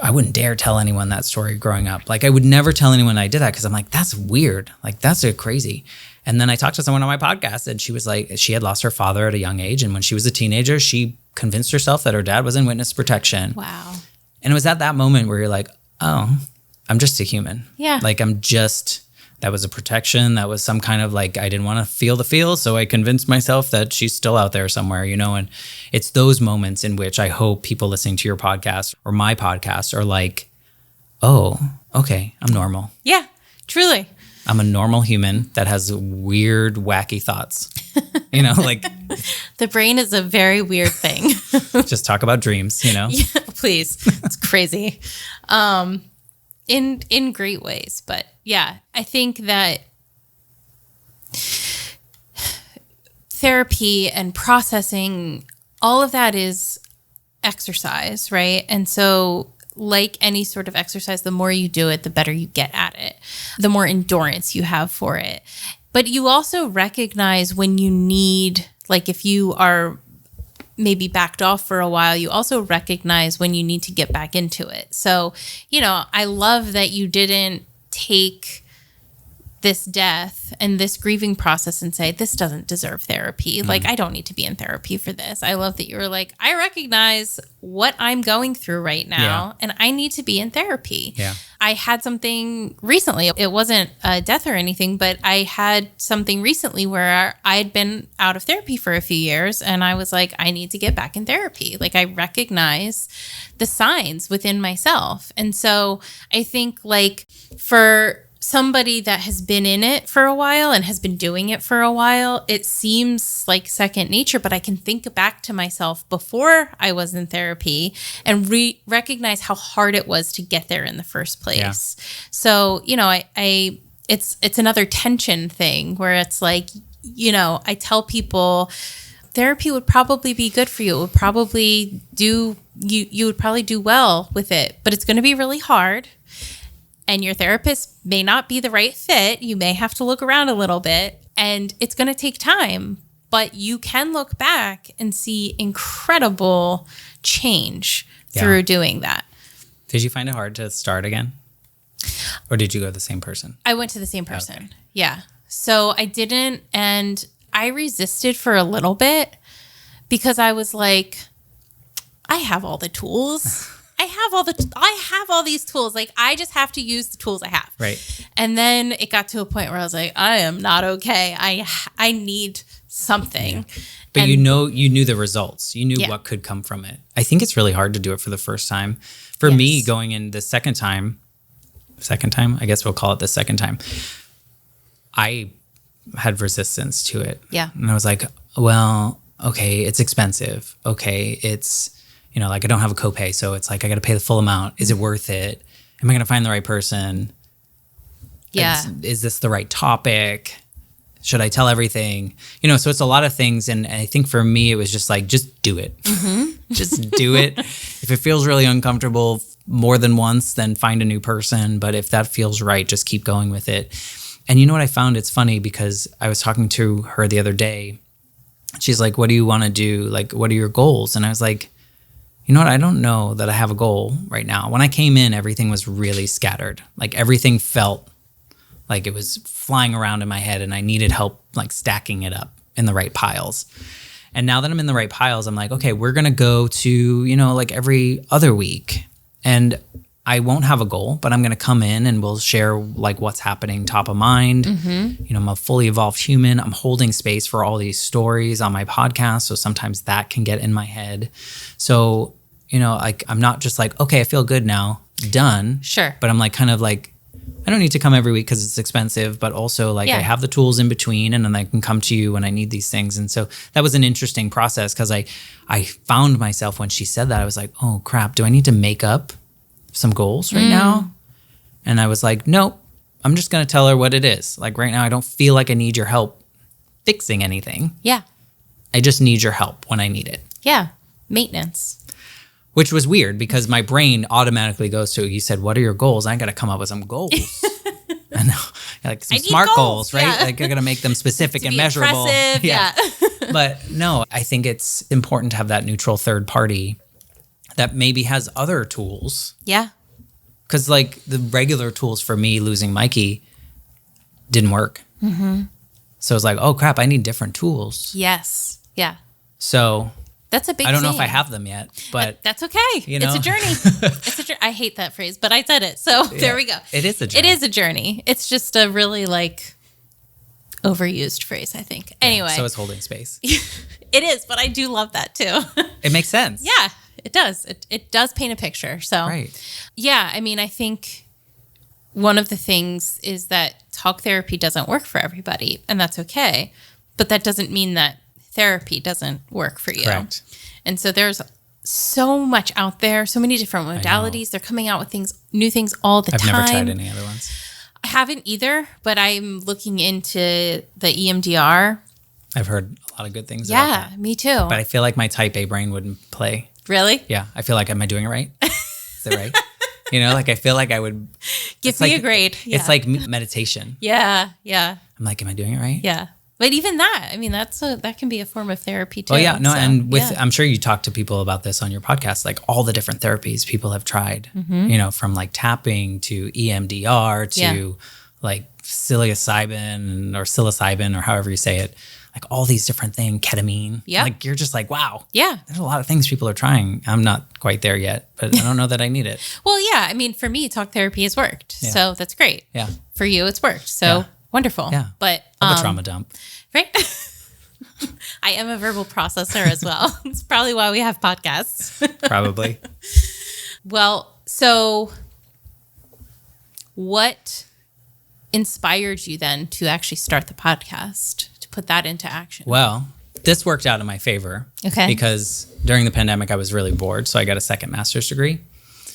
I wouldn't dare tell anyone that story growing up. Like, I would never tell anyone I did that because I'm like, that's weird. Like, that's crazy. And then I talked to someone on my podcast, and she was like, she had lost her father at a young age. And when she was a teenager, she convinced herself that her dad was in witness protection. Wow. And it was at that moment where you're like, oh, I'm just a human. Yeah. Like, that was a protection. That was some kind of like, I didn't want to feel the feel. So I convinced myself that she's still out there somewhere, you know? And it's those moments in which I hope people listening to your podcast or my podcast are like, oh, okay, I'm normal. Yeah, truly. I'm a normal human that has weird, wacky thoughts. You know, like the brain is a very weird thing. Just talk about dreams, you know? Yeah, please. It's crazy. In great ways. But yeah, I think that therapy and processing, all of that is exercise, right? And so, like any sort of exercise, the more you do it, the better you get at it, the more endurance you have for it. But you also recognize when you need, like if you are maybe backed off for a while, you also recognize when you need to get back into it. So, you know, I love that you didn't take this death and this grieving process and say, this doesn't deserve therapy. Like, I don't need to be in therapy for this. I love that you were like, I recognize what I'm going through right now and I need to be in therapy. Yeah. I had something recently, it wasn't a death or anything, but I had something recently where I'd been out of therapy for a few years and I was like, I need to get back in therapy. Like, I recognize the signs within myself. And so I think, like, for somebody that has been in it for a while and has been doing it for a while, it seems like second nature, but I can think back to myself before I was in therapy and recognize how hard it was to get there in the first place. Yeah. So, it's another tension thing where it's like, I tell people therapy would probably be good for you. It would probably you would probably do well with it, but it's going to be really hard. And your therapist may not be the right fit. You may have to look around a little bit, and it's going to take time. But you can look back and see incredible change through doing that. Did you find it hard to start again? Or did you go to the same person? I went to the same person. Okay. Yeah. So I didn't, and I resisted for a little bit because I was like, I have all the tools. I have all these tools. Like, I just have to use the tools I have. Right. And then it got to a point where I was like, I am not okay. I need something. Yeah. But you knew the results. You knew what could come from it. I think it's really hard to do it for the first time. For me, going in the second time, I guess we'll call it the second time, I had resistance to it. Yeah. And I was like, well, okay, it's expensive. Okay, it's, like I don't have a copay, so it's like I got to pay the full amount. Is it worth it? Am I going to find the right person? Yeah. Is this the right topic? Should I tell everything? So it's a lot of things. And I think for me, it was just like, just do it. Mm-hmm. Just do it. If it feels really uncomfortable more than once, then find a new person. But if that feels right, just keep going with it. And you know what I found? It's funny because I was talking to her the other day. She's like, what do you want to do? Like, what are your goals? And I was like, you know what? I don't know that I have a goal right now. When I came in, everything was really scattered. Like, everything felt like it was flying around in my head and I needed help like stacking it up in the right piles. And now that I'm in the right piles, I'm like, okay, we're going to go to, like every other week. And I won't have a goal, but I'm going to come in and we'll share like what's happening top of mind. Mm-hmm. I'm a fully evolved human. I'm holding space for all these stories on my podcast. So sometimes that can get in my head. So, like I'm not just like, okay, I feel good now, done. Sure. But I'm like, kind of like, I don't need to come every week because it's expensive, but also like I have the tools in between and then I can come to you when I need these things. And so that was an interesting process because I found myself when she said that, I was like, oh crap, do I need to make up some goals right now? And I was like, nope, I'm just going to tell her what it is. Like right now, I don't feel like I need your help fixing anything. Yeah. I just need your help when I need it. Yeah. Maintenance. Which was weird because my brain automatically goes to, you said, what are your goals? I got to come up with some goals. I know. Like some smart goals, right? Yeah. Like I got to make them specific and measurable. Yeah. But no, I think it's important to have that neutral third party that maybe has other tools. Yeah. Because like the regular tools for me losing Mikey didn't work. Mm-hmm. So it's like, oh crap, I need different tools. Yes. Yeah. So that's a big I don't know thing. if I have them yet, but that's okay. It's a journey. I hate that phrase, but I said it. So there we go. It is a journey. It is a journey. It's just a really like overused phrase, I think. Anyway. So it's holding space. It is, but I do love that too. It makes sense. Yeah, it does. It does paint a picture. So yeah, I mean, I think one of the things is that talk therapy doesn't work for everybody, and that's okay. But that doesn't mean that therapy doesn't work for you. Correct. And so there's so much out there, so many different modalities. They're coming out with new things all the time. I've never tried any other ones. I haven't either, but I'm looking into the EMDR. I've heard a lot of good things about that. Yeah, me too. But I feel like my type A brain wouldn't play. Really? Yeah. I feel like, am I doing it right? Is it right? Like I feel like I would. Give me a grade. Yeah. It's like meditation. Yeah, yeah. I'm like, am I doing it right? Yeah. But even that, I mean, that can be a form of therapy too. Oh yeah, no, so, and I'm sure you talk to people about this on your podcast, like all the different therapies people have tried, from like tapping to EMDR to like psilocybin or however you say it, like all these different things, ketamine. Yeah. Like you're just like, wow. Yeah. There's a lot of things people are trying. I'm not quite there yet, but I don't know that I need it. Well, yeah. I mean, for me, talk therapy has worked. Yeah. So that's great. Yeah. For you, it's worked. So wonderful. Yeah. But I'm a trauma dump. Right. I am a verbal processor as well. It's probably why we have podcasts. Probably. Well, so what inspired you then to actually start the podcast, to put that into action? Well, this worked out in my favor. Okay. Because during the pandemic, I was really bored. So I got a second master's degree.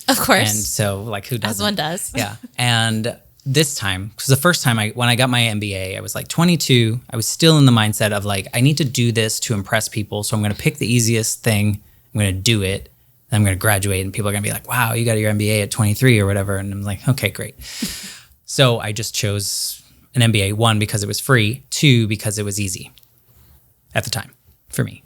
Of course. And so like who doesn't? As one does. Yeah. And this time, because the first time when I got my MBA, I was like 22. I was still in the mindset of like, I need to do this to impress people. So I'm going to pick the easiest thing. I'm going to do it. Then I'm going to graduate and people are going to be like, wow, you got your MBA at 23 or whatever. And I'm like, okay, great. So I just chose an MBA, 1, because it was free, 2, because it was easy at the time for me.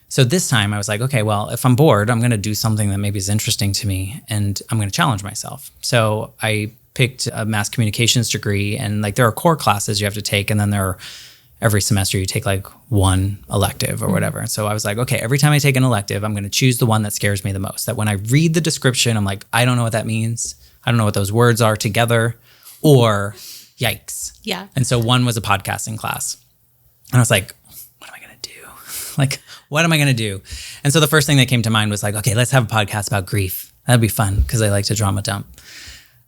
So this time I was like, okay, well, if I'm bored, I'm going to do something that maybe is interesting to me and I'm going to challenge myself. So I picked a mass communications degree, and like there are core classes you have to take, and then every semester you take like one elective or whatever. And so I was like, okay, every time I take an elective, I'm going to choose the one that scares me the most. That when I read the description, I'm like, I don't know what that means. I don't know what those words are together, or yikes. Yeah. And so one was a podcasting class. And I was like, what am I going to do? Like, what am I going to do? And so the first thing that came to mind was like, okay, let's have a podcast about grief. That'd be fun because I like to drama dump.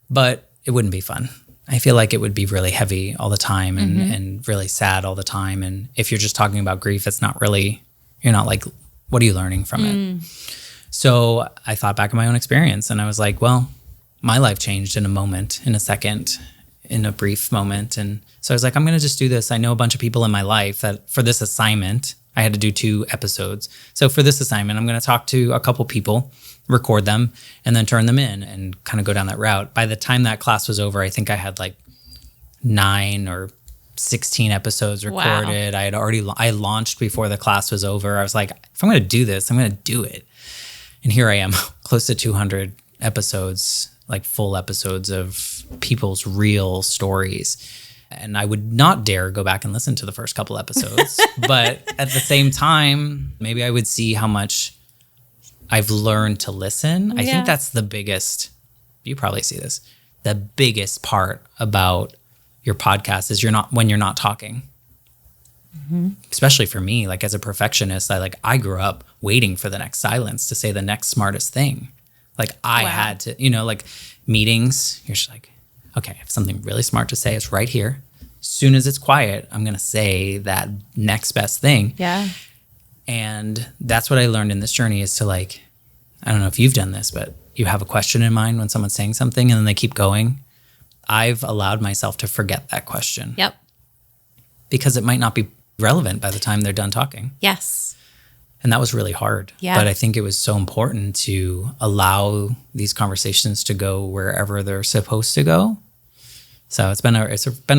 But it wouldn't be fun. I feel like it would be really heavy all the time and really sad all the time. And if you're just talking about grief, it's not really, you're not like, what are you learning from it? So I thought back on my own experience and I was like, well, my life changed in a moment, in a second, in a brief moment. And so I was like, I'm going to just do this. I know a bunch of people in my life that for this assignment, I had to do 2 episodes. So for this assignment, I'm going to talk to a couple people, record them, and then turn them in and kind of go down that route. By the time that class was over, I think I had like 9 or 16 episodes recorded. Wow. I launched before the class was over. I was like, if I'm going to do this, I'm going to do it. And here I am, close to 200 episodes, like full episodes of people's real stories. And I would not dare go back and listen to the first couple episodes. But at the same time, maybe I would see how much I've learned to listen. Yeah. I think that's the biggest, you probably see this, the biggest part about your podcast is when you're not talking. Especially for me, like as a perfectionist, I grew up waiting for the next silence to say the next smartest thing. Like I had to, like meetings, you're just like, okay, I have something really smart to say. It's right here. As soon as it's quiet, I'm going to say that next best thing. Yeah. And that's what I learned in this journey is to like, I don't know if you've done this, but you have a question in mind when someone's saying something and then they keep going. I've allowed myself to forget that question. Yep. Because it might not be relevant by the time they're done talking. Yes. And that was really hard. Yeah. But I think it was so important to allow these conversations to go wherever they're supposed to go. So it's been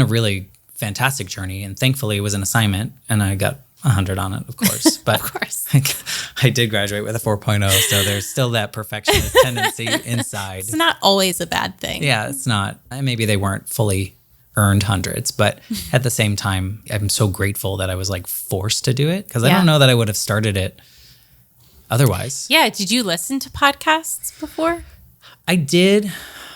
a really fantastic journey. And thankfully it was an assignment and I got 100 on it, of course. But of course. I did graduate with a 4.0. So there's still that perfectionist tendency inside. It's not always a bad thing. Yeah, it's not. Maybe they weren't fully earned hundreds, but at the same time, I'm so grateful that I was like forced to do it because I don't know that I would have started it otherwise. Yeah. Did you listen to podcasts before? I did,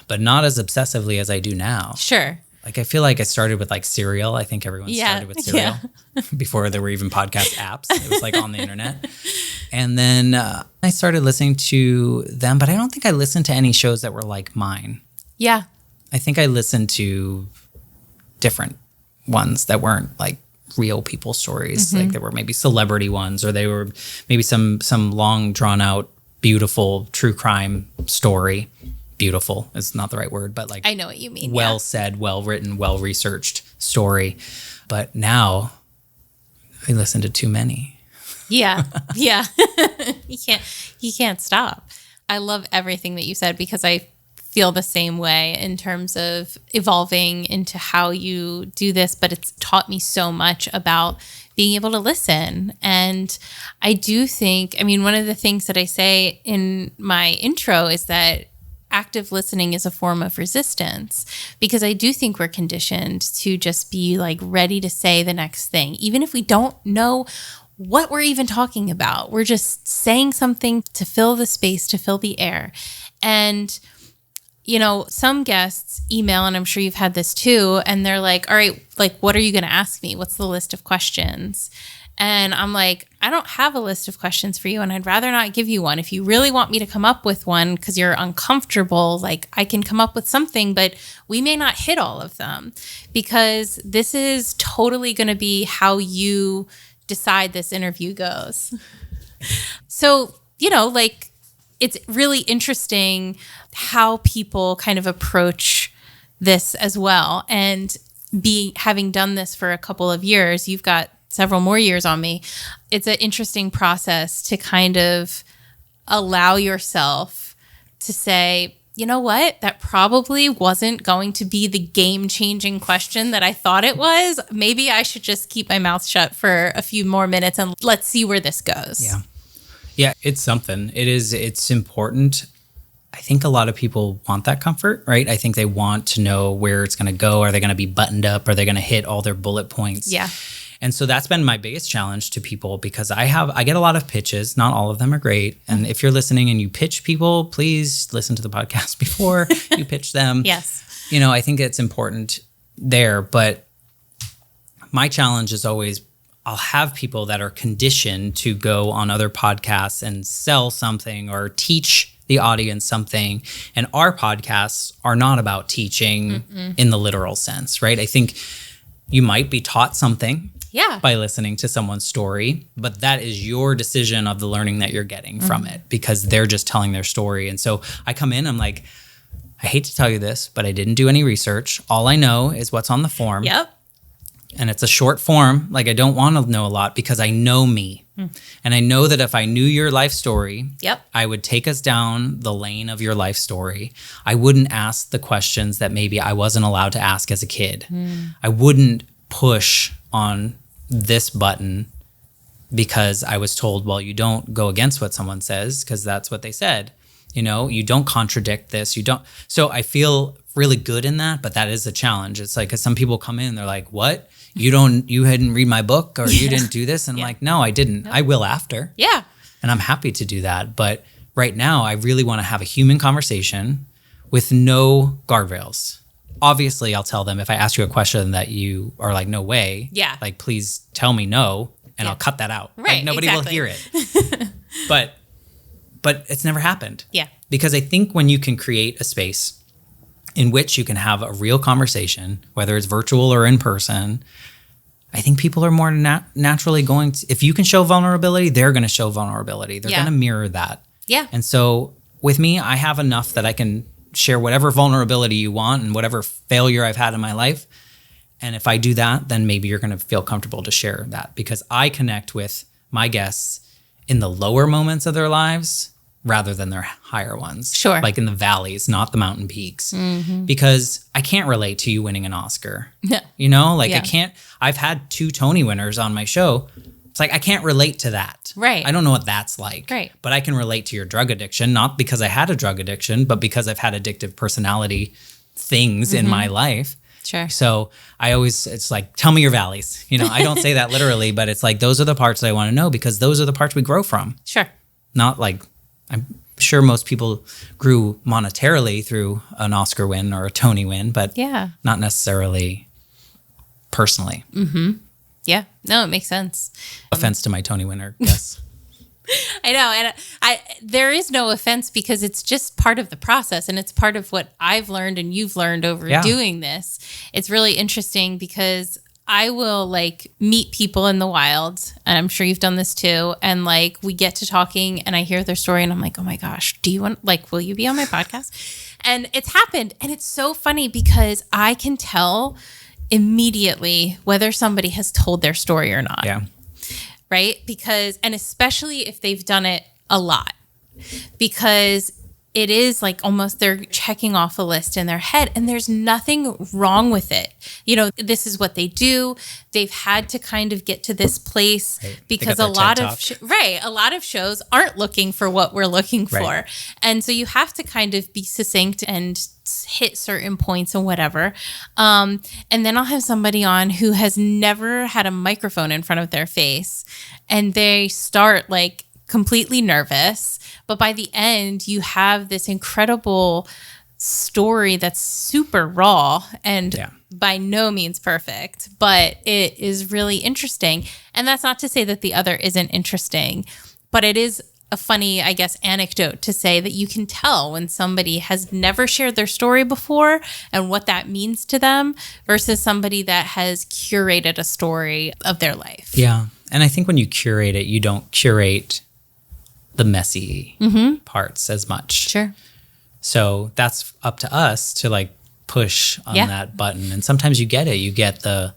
but not as obsessively as I do now. Sure. Like I feel like I started with like Serial. I think everyone started with Serial before there were even podcast apps. It was like on the internet. And then I started listening to them, but I don't think I listened to any shows that were like mine. Yeah. I think I listened to different ones that weren't like real people stories. Like there were maybe celebrity ones, or they were maybe some long drawn out, beautiful true crime story. Beautiful is not the right word, but like I know what you mean. Well said, well written, well researched story. But now I listen to too many. Yeah. Yeah. You can't stop. I love everything that you said because I feel the same way in terms of evolving into how you do this, but it's taught me so much about being able to listen. And I do think, one of the things that I say in my intro is that active listening is a form of resistance, because I do think we're conditioned to just be like ready to say the next thing, even if we don't know what we're even talking about. We're just saying something to fill the space, to fill the air. And some guests email, and I'm sure you've had this too, and they're like, all right, like, what are you going to ask me? What's the list of questions? And I'm like, I don't have a list of questions for you, and I'd rather not give you one. If you really want me to come up with one because you're uncomfortable, like I can come up with something, but we may not hit all of them because this is totally going to be how you decide this interview goes. So, like it's really interesting how people kind of approach this as well. And having done this for a couple of years, you've got several more years on me. It's an interesting process to kind of allow yourself to say, you know what, that probably wasn't going to be the game-changing question that I thought it was. Maybe I should just keep my mouth shut for a few more minutes and let's see where this goes. Yeah. Yeah, it's something. It's important. I think a lot of people want that comfort, right? I think they want to know where it's going to go. Are they going to be buttoned up? Are they going to hit all their bullet points? Yeah. And so that's been my biggest challenge to people because I get a lot of pitches. Not all of them are great. And if you're listening and you pitch people, please listen to the podcast before you pitch them. Yes. I think it's important there. But my challenge is always I'll have people that are conditioned to go on other podcasts and sell something or teach the audience something. And our podcasts are not about teaching in the literal sense, right? I think you might be taught something by listening to someone's story, but that is your decision of the learning that you're getting from it because they're just telling their story. And so I come in, I'm like, I hate to tell you this, but I didn't do any research. All I know is what's on the form. Yep. And it's a short form. Like I don't want to know a lot because I know me. And I know that if I knew your life story, I would take us down the lane of your life story. I wouldn't ask the questions that maybe I wasn't allowed to ask as a kid. I wouldn't push on this button because I was told, well, you don't go against what someone says because that's what they said. You don't contradict this. You don't. So I feel really good in that, but that is a challenge. It's like, 'cause some people come in and they're like, what? You didn't read my book or you didn't do this? And I'm like, no, I didn't. Nope. I will after. Yeah. And I'm happy to do that. But right now I really want to have a human conversation with no guardrails. Obviously I'll tell them if I ask you a question that you are like, no way. Yeah. Like, please tell me no. And I'll cut that out. Right. Like, nobody will hear it. But it's never happened. Yeah. Because I think when you can create a space in which you can have a real conversation, whether it's virtual or in person, I think people are more naturally going to, if you can show vulnerability, they're going to show vulnerability. They're going to mirror that. Yeah. And so with me, I have enough that I can share whatever vulnerability you want and whatever failure I've had in my life. And if I do that, then maybe you're going to feel comfortable to share that because I connect with my guests in the lower moments of their lives rather than their higher ones. Sure. Like in the valleys, not the mountain peaks. Because I can't relate to you winning an Oscar. No. I can't. I've had 2 Tony winners on my show. It's like, I can't relate to that. Right. I don't know what that's like. Right. But I can relate to your drug addiction, not because I had a drug addiction, but because I've had addictive personality things in my life. Sure. So it's like, tell me your valleys. I don't say that literally, but it's like, those are the parts that I want to know because those are the parts we grow from. Sure. Not like, I'm sure most people grew monetarily through an Oscar win or a Tony win, but not necessarily personally. Yeah. No, it makes sense. Offense to my Tony winner, yes. I know. And there is no offense because it's just part of the process and it's part of what I've learned and you've learned over doing this. It's really interesting because I will meet people in the wild, and I'm sure you've done this too. And we get to talking and I hear their story and I'm like, oh my gosh, do you want, will you be on my podcast? And it's happened. And it's so funny because I can tell immediately whether somebody has told their story or not. Yeah. Right? Because, and especially if they've done it a lot, because it is almost they're checking off a list in their head and there's nothing wrong with it. This is what they do. They've had to kind of get to this place because a lot of shows aren't looking for what we're looking for. Right. And so you have to kind of be succinct and hit certain points and whatever. And then I'll have somebody on who has never had a microphone in front of their face and they start completely nervous, but by the end you have this incredible story that's super raw and Yeah. by no means perfect, but it is really interesting. And that's not to say that the other isn't interesting, but it is a funny, I guess, anecdote to say that you can tell when somebody has never shared their story before and what that means to them versus somebody that has curated a story of their life. Yeah. And I think when you curate it, you don't curate the messy parts as much. Sure. So that's up to us to like push on that button. And sometimes you get it. You get the,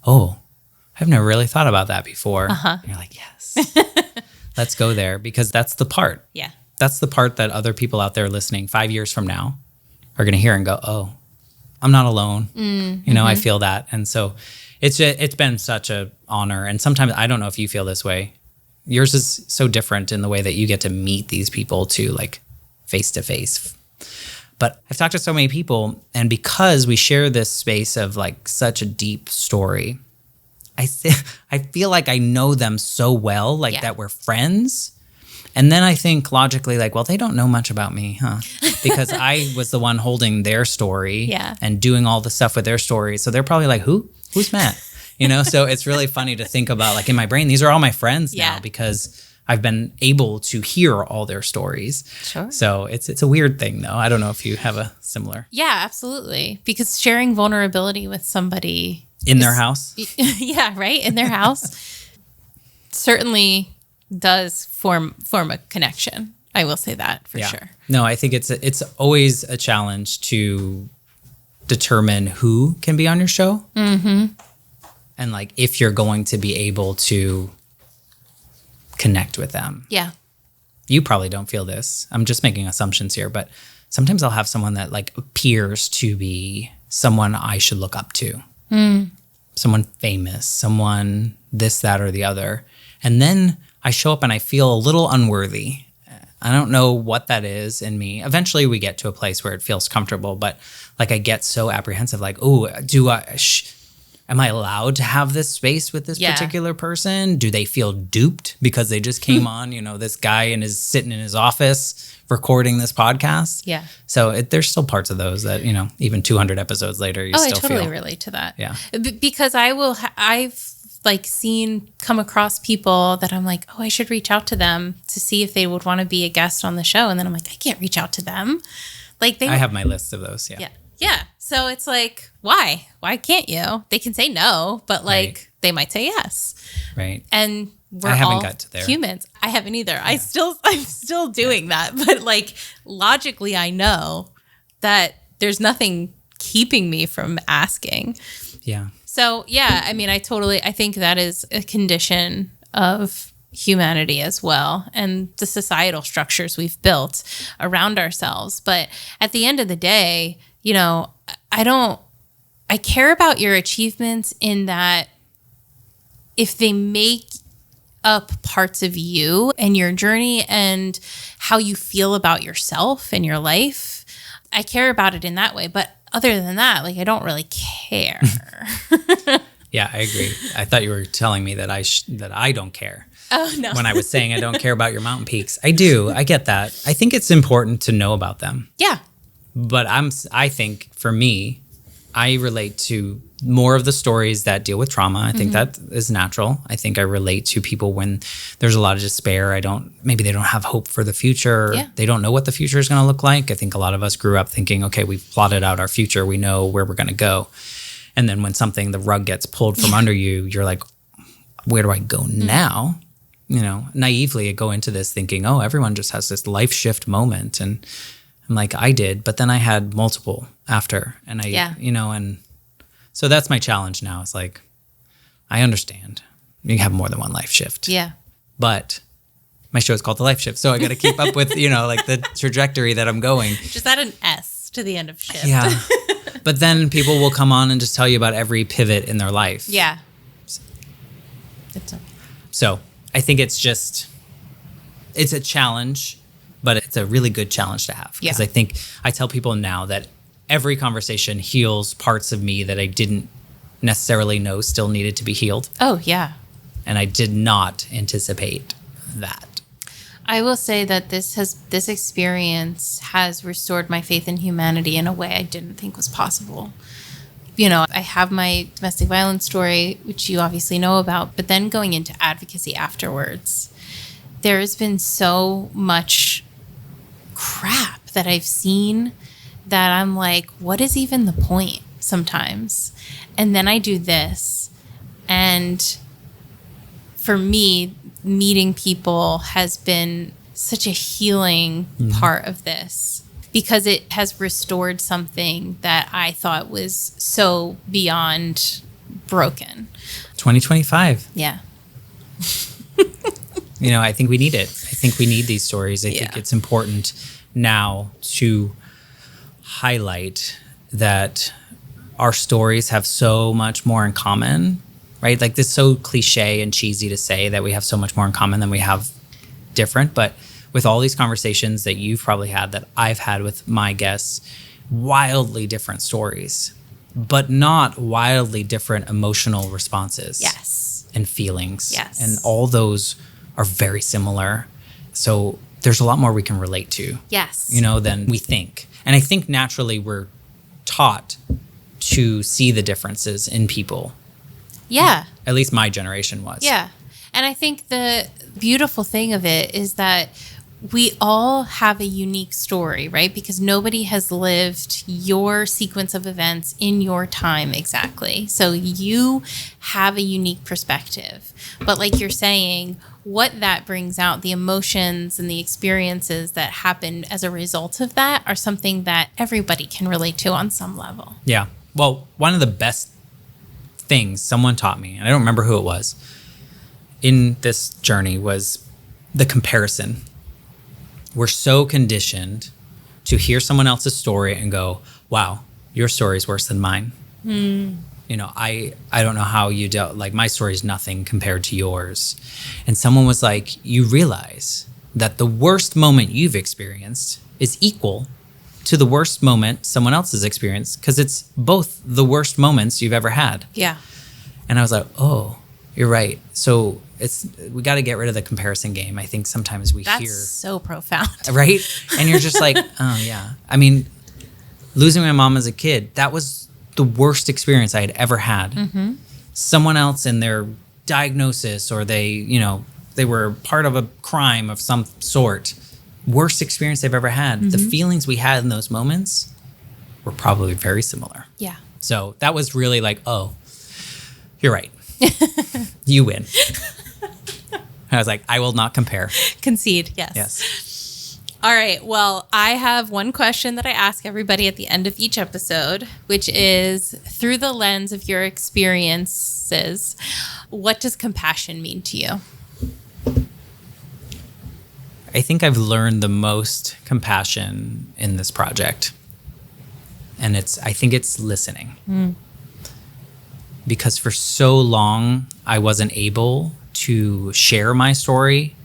oh, I've never really thought about that before. And you're like, yes, let's go there, because that's the part. Yeah. That's the part that other people out there listening 5 years from now are going to hear and go, oh, I'm not alone. You know, I feel that. And so it's been such a honor. And sometimes I don't know if you feel this way. Yours is so different in the way that you get to meet these people too, like face to face. But I've talked to so many people, and because we share this space of like such a deep story, I feel like I know them so well, like that we're friends. And then I think logically, like, well, they don't know much about me, huh? Because I was the one holding their story and doing all the stuff with their story. So they're probably like, who's Matt? You know, so it's really funny to think about, like, in my brain, these are all my friends now because I've been able to hear all their stories. Sure. So it's a weird thing, though. I don't know if you have a similar. Yeah, absolutely. Because sharing vulnerability with somebody In their house? Yeah, right? In their house certainly does form a connection. I will say that for sure. No, I think it's always a challenge to determine who can be on your show. And like if you're going to be able to connect with them. Yeah. You probably don't feel this. I'm just making assumptions here, but sometimes I'll have someone that like appears to be someone I should look up to. Someone famous, someone this, that, or the other. And then I show up and I feel a little unworthy. I don't know what that is in me. Eventually we get to a place where it feels comfortable, but like I get so apprehensive, like, oh, am I allowed to have this space with this particular person? Do they feel duped because they just came on, you know, this guy and is sitting in his office recording this podcast? Yeah. So there's still parts of those that, you know, even 200 episodes later, you still I totally feel. relate to that. Yeah. Because I've like come across people that I'm like, oh, I should reach out to them to see if they would want to be a guest on the show. And then I'm like, I can't reach out to them. Like I have my list of those. Yeah. Yeah. So it's like, why? Why can't you? They can say no, but like they might say yes. Right. And we're I haven't all got to there. humans. I haven't either. Yeah. I'm still doing that. But like logically, I know that there's nothing keeping me from asking. Yeah. So yeah, I mean, I think that is a condition of humanity as well, and the societal structures we've built around ourselves. But at the end of the day, you know, I care about your achievements in that if they make up parts of you and your journey and how you feel about yourself and your life, I care about it in that way. But other than that, like, I don't really care. Yeah, I agree. I thought you were telling me that I don't care. Oh, no. When I was saying I don't care about your mountain peaks. I do. I get that. I think it's important to know about them. Yeah. But I think for me, I relate to more of the stories that deal with trauma. I think that is natural. I think I relate to people when there's a lot of despair. Maybe they don't have hope for the future. Yeah. They don't know what the future is going to look like. I think a lot of us grew up thinking, okay, we've plotted out our future. We know where we're going to go. And then when the rug gets pulled from under you, you're like, where do I go now? You know, naively I go into this thinking, oh, everyone just has this life shift moment. And I'm like, I did, but then I had multiple after. And and so that's my challenge now. It's like, I understand you have more than one life shift. Yeah. But my show is called The Life Shift. So I got to keep up with, like the trajectory that I'm going. Just add an S to the end of shift. Yeah. But then people will come on and just tell you about every pivot in their life. Yeah. So I think it's a challenge, but it's a really good challenge to have. Because I think I tell people now that every conversation heals parts of me that I didn't necessarily know still needed to be healed. Oh, yeah. And I did not anticipate that. I will say that this experience has restored my faith in humanity in a way I didn't think was possible. You know, I have my domestic violence story, which you obviously know about, but then going into advocacy afterwards, there has been so much crap that I've seen that I'm like, what is even the point sometimes? And then I do this. And for me, meeting people has been such a healing part of this, because it has restored something that I thought was so beyond broken. 2025. Yeah. You know, I think we need it. I think we need these stories. I think it's important now to highlight that our stories have so much more in common, right? Like, this is so cliche and cheesy to say that we have so much more in common than we have different. But with all these conversations that you've probably had, that I've had with my guests, wildly different stories, but not wildly different emotional responses. Yes. And feelings. Yes. And all those are very similar. So there's a lot more we can relate to. Yes. You know, than we think. And I think naturally we're taught to see the differences in people. Yeah. At least my generation was. Yeah. And I think the beautiful thing of it is that we all have a unique story, right? Because nobody has lived your sequence of events in your time exactly. So you have a unique perspective. But like you're saying, what that brings out, the emotions and the experiences that happen as a result of that, are something that everybody can relate to on some level. Yeah. Well, one of the best things someone taught me, and I don't remember who it was, in this journey, was the comparison. We're so conditioned to hear someone else's story and go, wow, your story is worse than mine. You know, I don't know how you dealt, like, my story is nothing compared to yours. And someone was like, you realize that the worst moment you've experienced is equal to the worst moment someone else has experienced, because it's both the worst moments you've ever had. Yeah. And I was like, oh, you're right. So we got to get rid of the comparison game. I think sometimes we That's hear. so profound. Right? And you're just like, oh, yeah. I mean, losing my mom as a kid, that was the worst experience I had ever had. Mm-hmm. Someone else in their diagnosis, or they were part of a crime of some sort, worst experience they've ever had. Mm-hmm. The feelings we had in those moments were probably very similar. Yeah. So that was really like, oh, you're right. You win. I was like, I will not compare. Concede, yes. Yes. All right. Well, I have one question that I ask everybody at the end of each episode, which is, through the lens of your experiences, what does compassion mean to you? I think I've learned the most compassion in this project. And I think it's listening. Because for so long, I wasn't able to share my story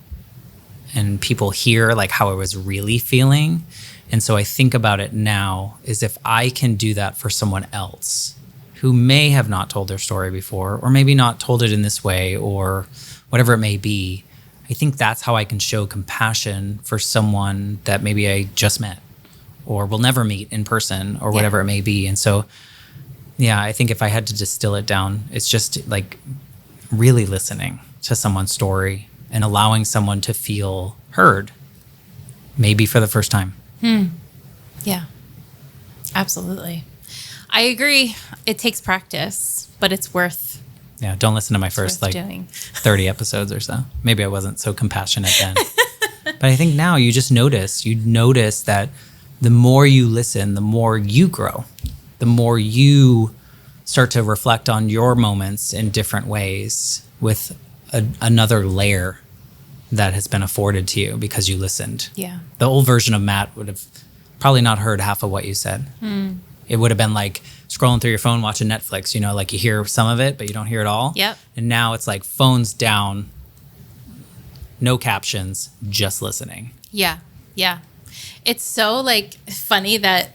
and people hear like how I was really feeling. And so I think about it now as if I can do that for someone else who may have not told their story before, or maybe not told it in this way, or whatever it may be. I think that's how I can show compassion for someone that maybe I just met or will never meet in person, or whatever it may be. And so, yeah, I think if I had to distill it down, it's just like really listening to someone's story and allowing someone to feel heard, maybe for the first time. Yeah, absolutely. I agree. It takes practice, but it's worth. Yeah, don't listen to my first doing. 30 episodes or so. Maybe I wasn't so compassionate then. But I think now you just notice that the more you listen, the more you grow, the more you start to reflect on your moments in different ways with another layer that has been afforded to you because you listened. Yeah. The old version of Matt would have probably not heard half of what you said. It would have been like scrolling through your phone, watching Netflix, like you hear some of it, but you don't hear it all. Yep. And now it's like phones down, no captions, just listening. Yeah. Yeah. It's so like funny that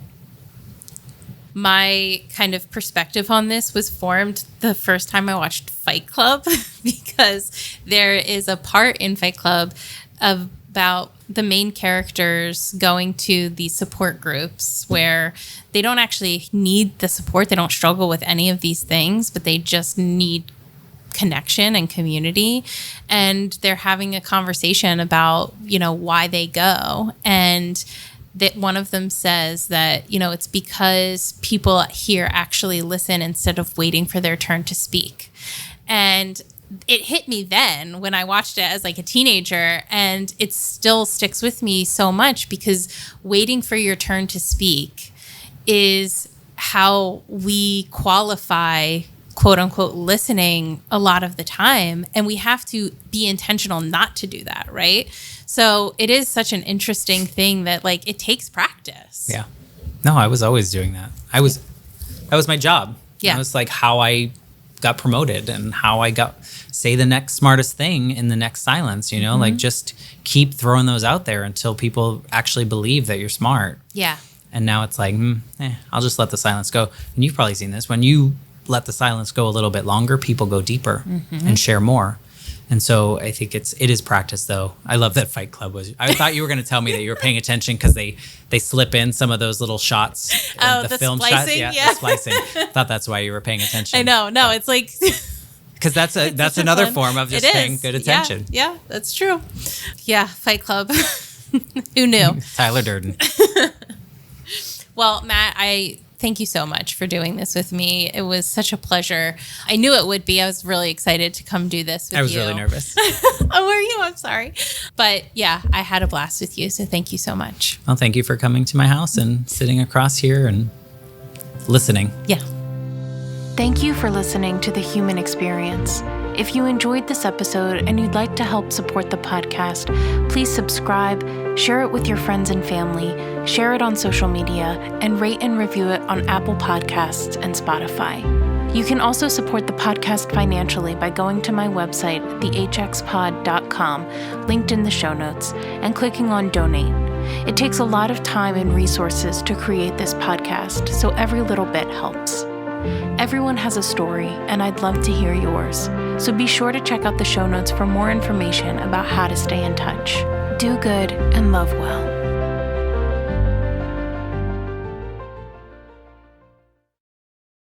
my kind of perspective on this was formed the first time I watched Fight Club, because there is a part in Fight Club of about the main characters going to these support groups where they don't actually need the support. They don't struggle with any of these things, but they just need connection and community. And they're having a conversation about, why they go. And that one of them says that, it's because people here actually listen instead of waiting for their turn to speak. And it hit me then when I watched it as like a teenager, and it still sticks with me so much because waiting for your turn to speak is how we qualify, quote unquote, listening a lot of the time. And we have to be intentional not to do that, right? So it is such an interesting thing that like it takes practice. Yeah. No, I was always doing that. That was my job. Yeah. It was like how I got promoted and how I say the next smartest thing in the next silence, like just keep throwing those out there until people actually believe that you're smart. Yeah. And now it's like, I'll just let the silence go. And you've probably seen this. When you let the silence go a little bit longer, people go deeper and share more. And so I think it is practice, though. I love that Fight Club was. I thought you were going to tell me that you were paying attention because they slip in some of those little shots. Oh, the film splicing? shots. Yeah. The splicing. I thought that's why you were paying attention. I know. No, it's like... Because that's another form of just paying good attention. Yeah, that's true. Yeah, Fight Club. Who knew? Tyler Durden. Well, Matt, I thank you so much for doing this with me. It was such a pleasure. I knew it would be. I was really excited to come do this with you. I was really nervous. Oh, were you? I'm sorry. But yeah, I had a blast with you. So thank you so much. Well, thank you for coming to my house and sitting across here and listening. Yeah. Thank you for listening to The Human Experience. If you enjoyed this episode and you'd like to help support the podcast, please subscribe, share it with your friends and family, share it on social media, and rate and review it on Apple Podcasts and Spotify. You can also support the podcast financially by going to my website, thehxpod.com, linked in the show notes, and clicking on Donate. It takes a lot of time and resources to create this podcast, so every little bit helps. Everyone has a story, and I'd love to hear yours. So be sure to check out the show notes for more information about how to stay in touch. Do good and love well.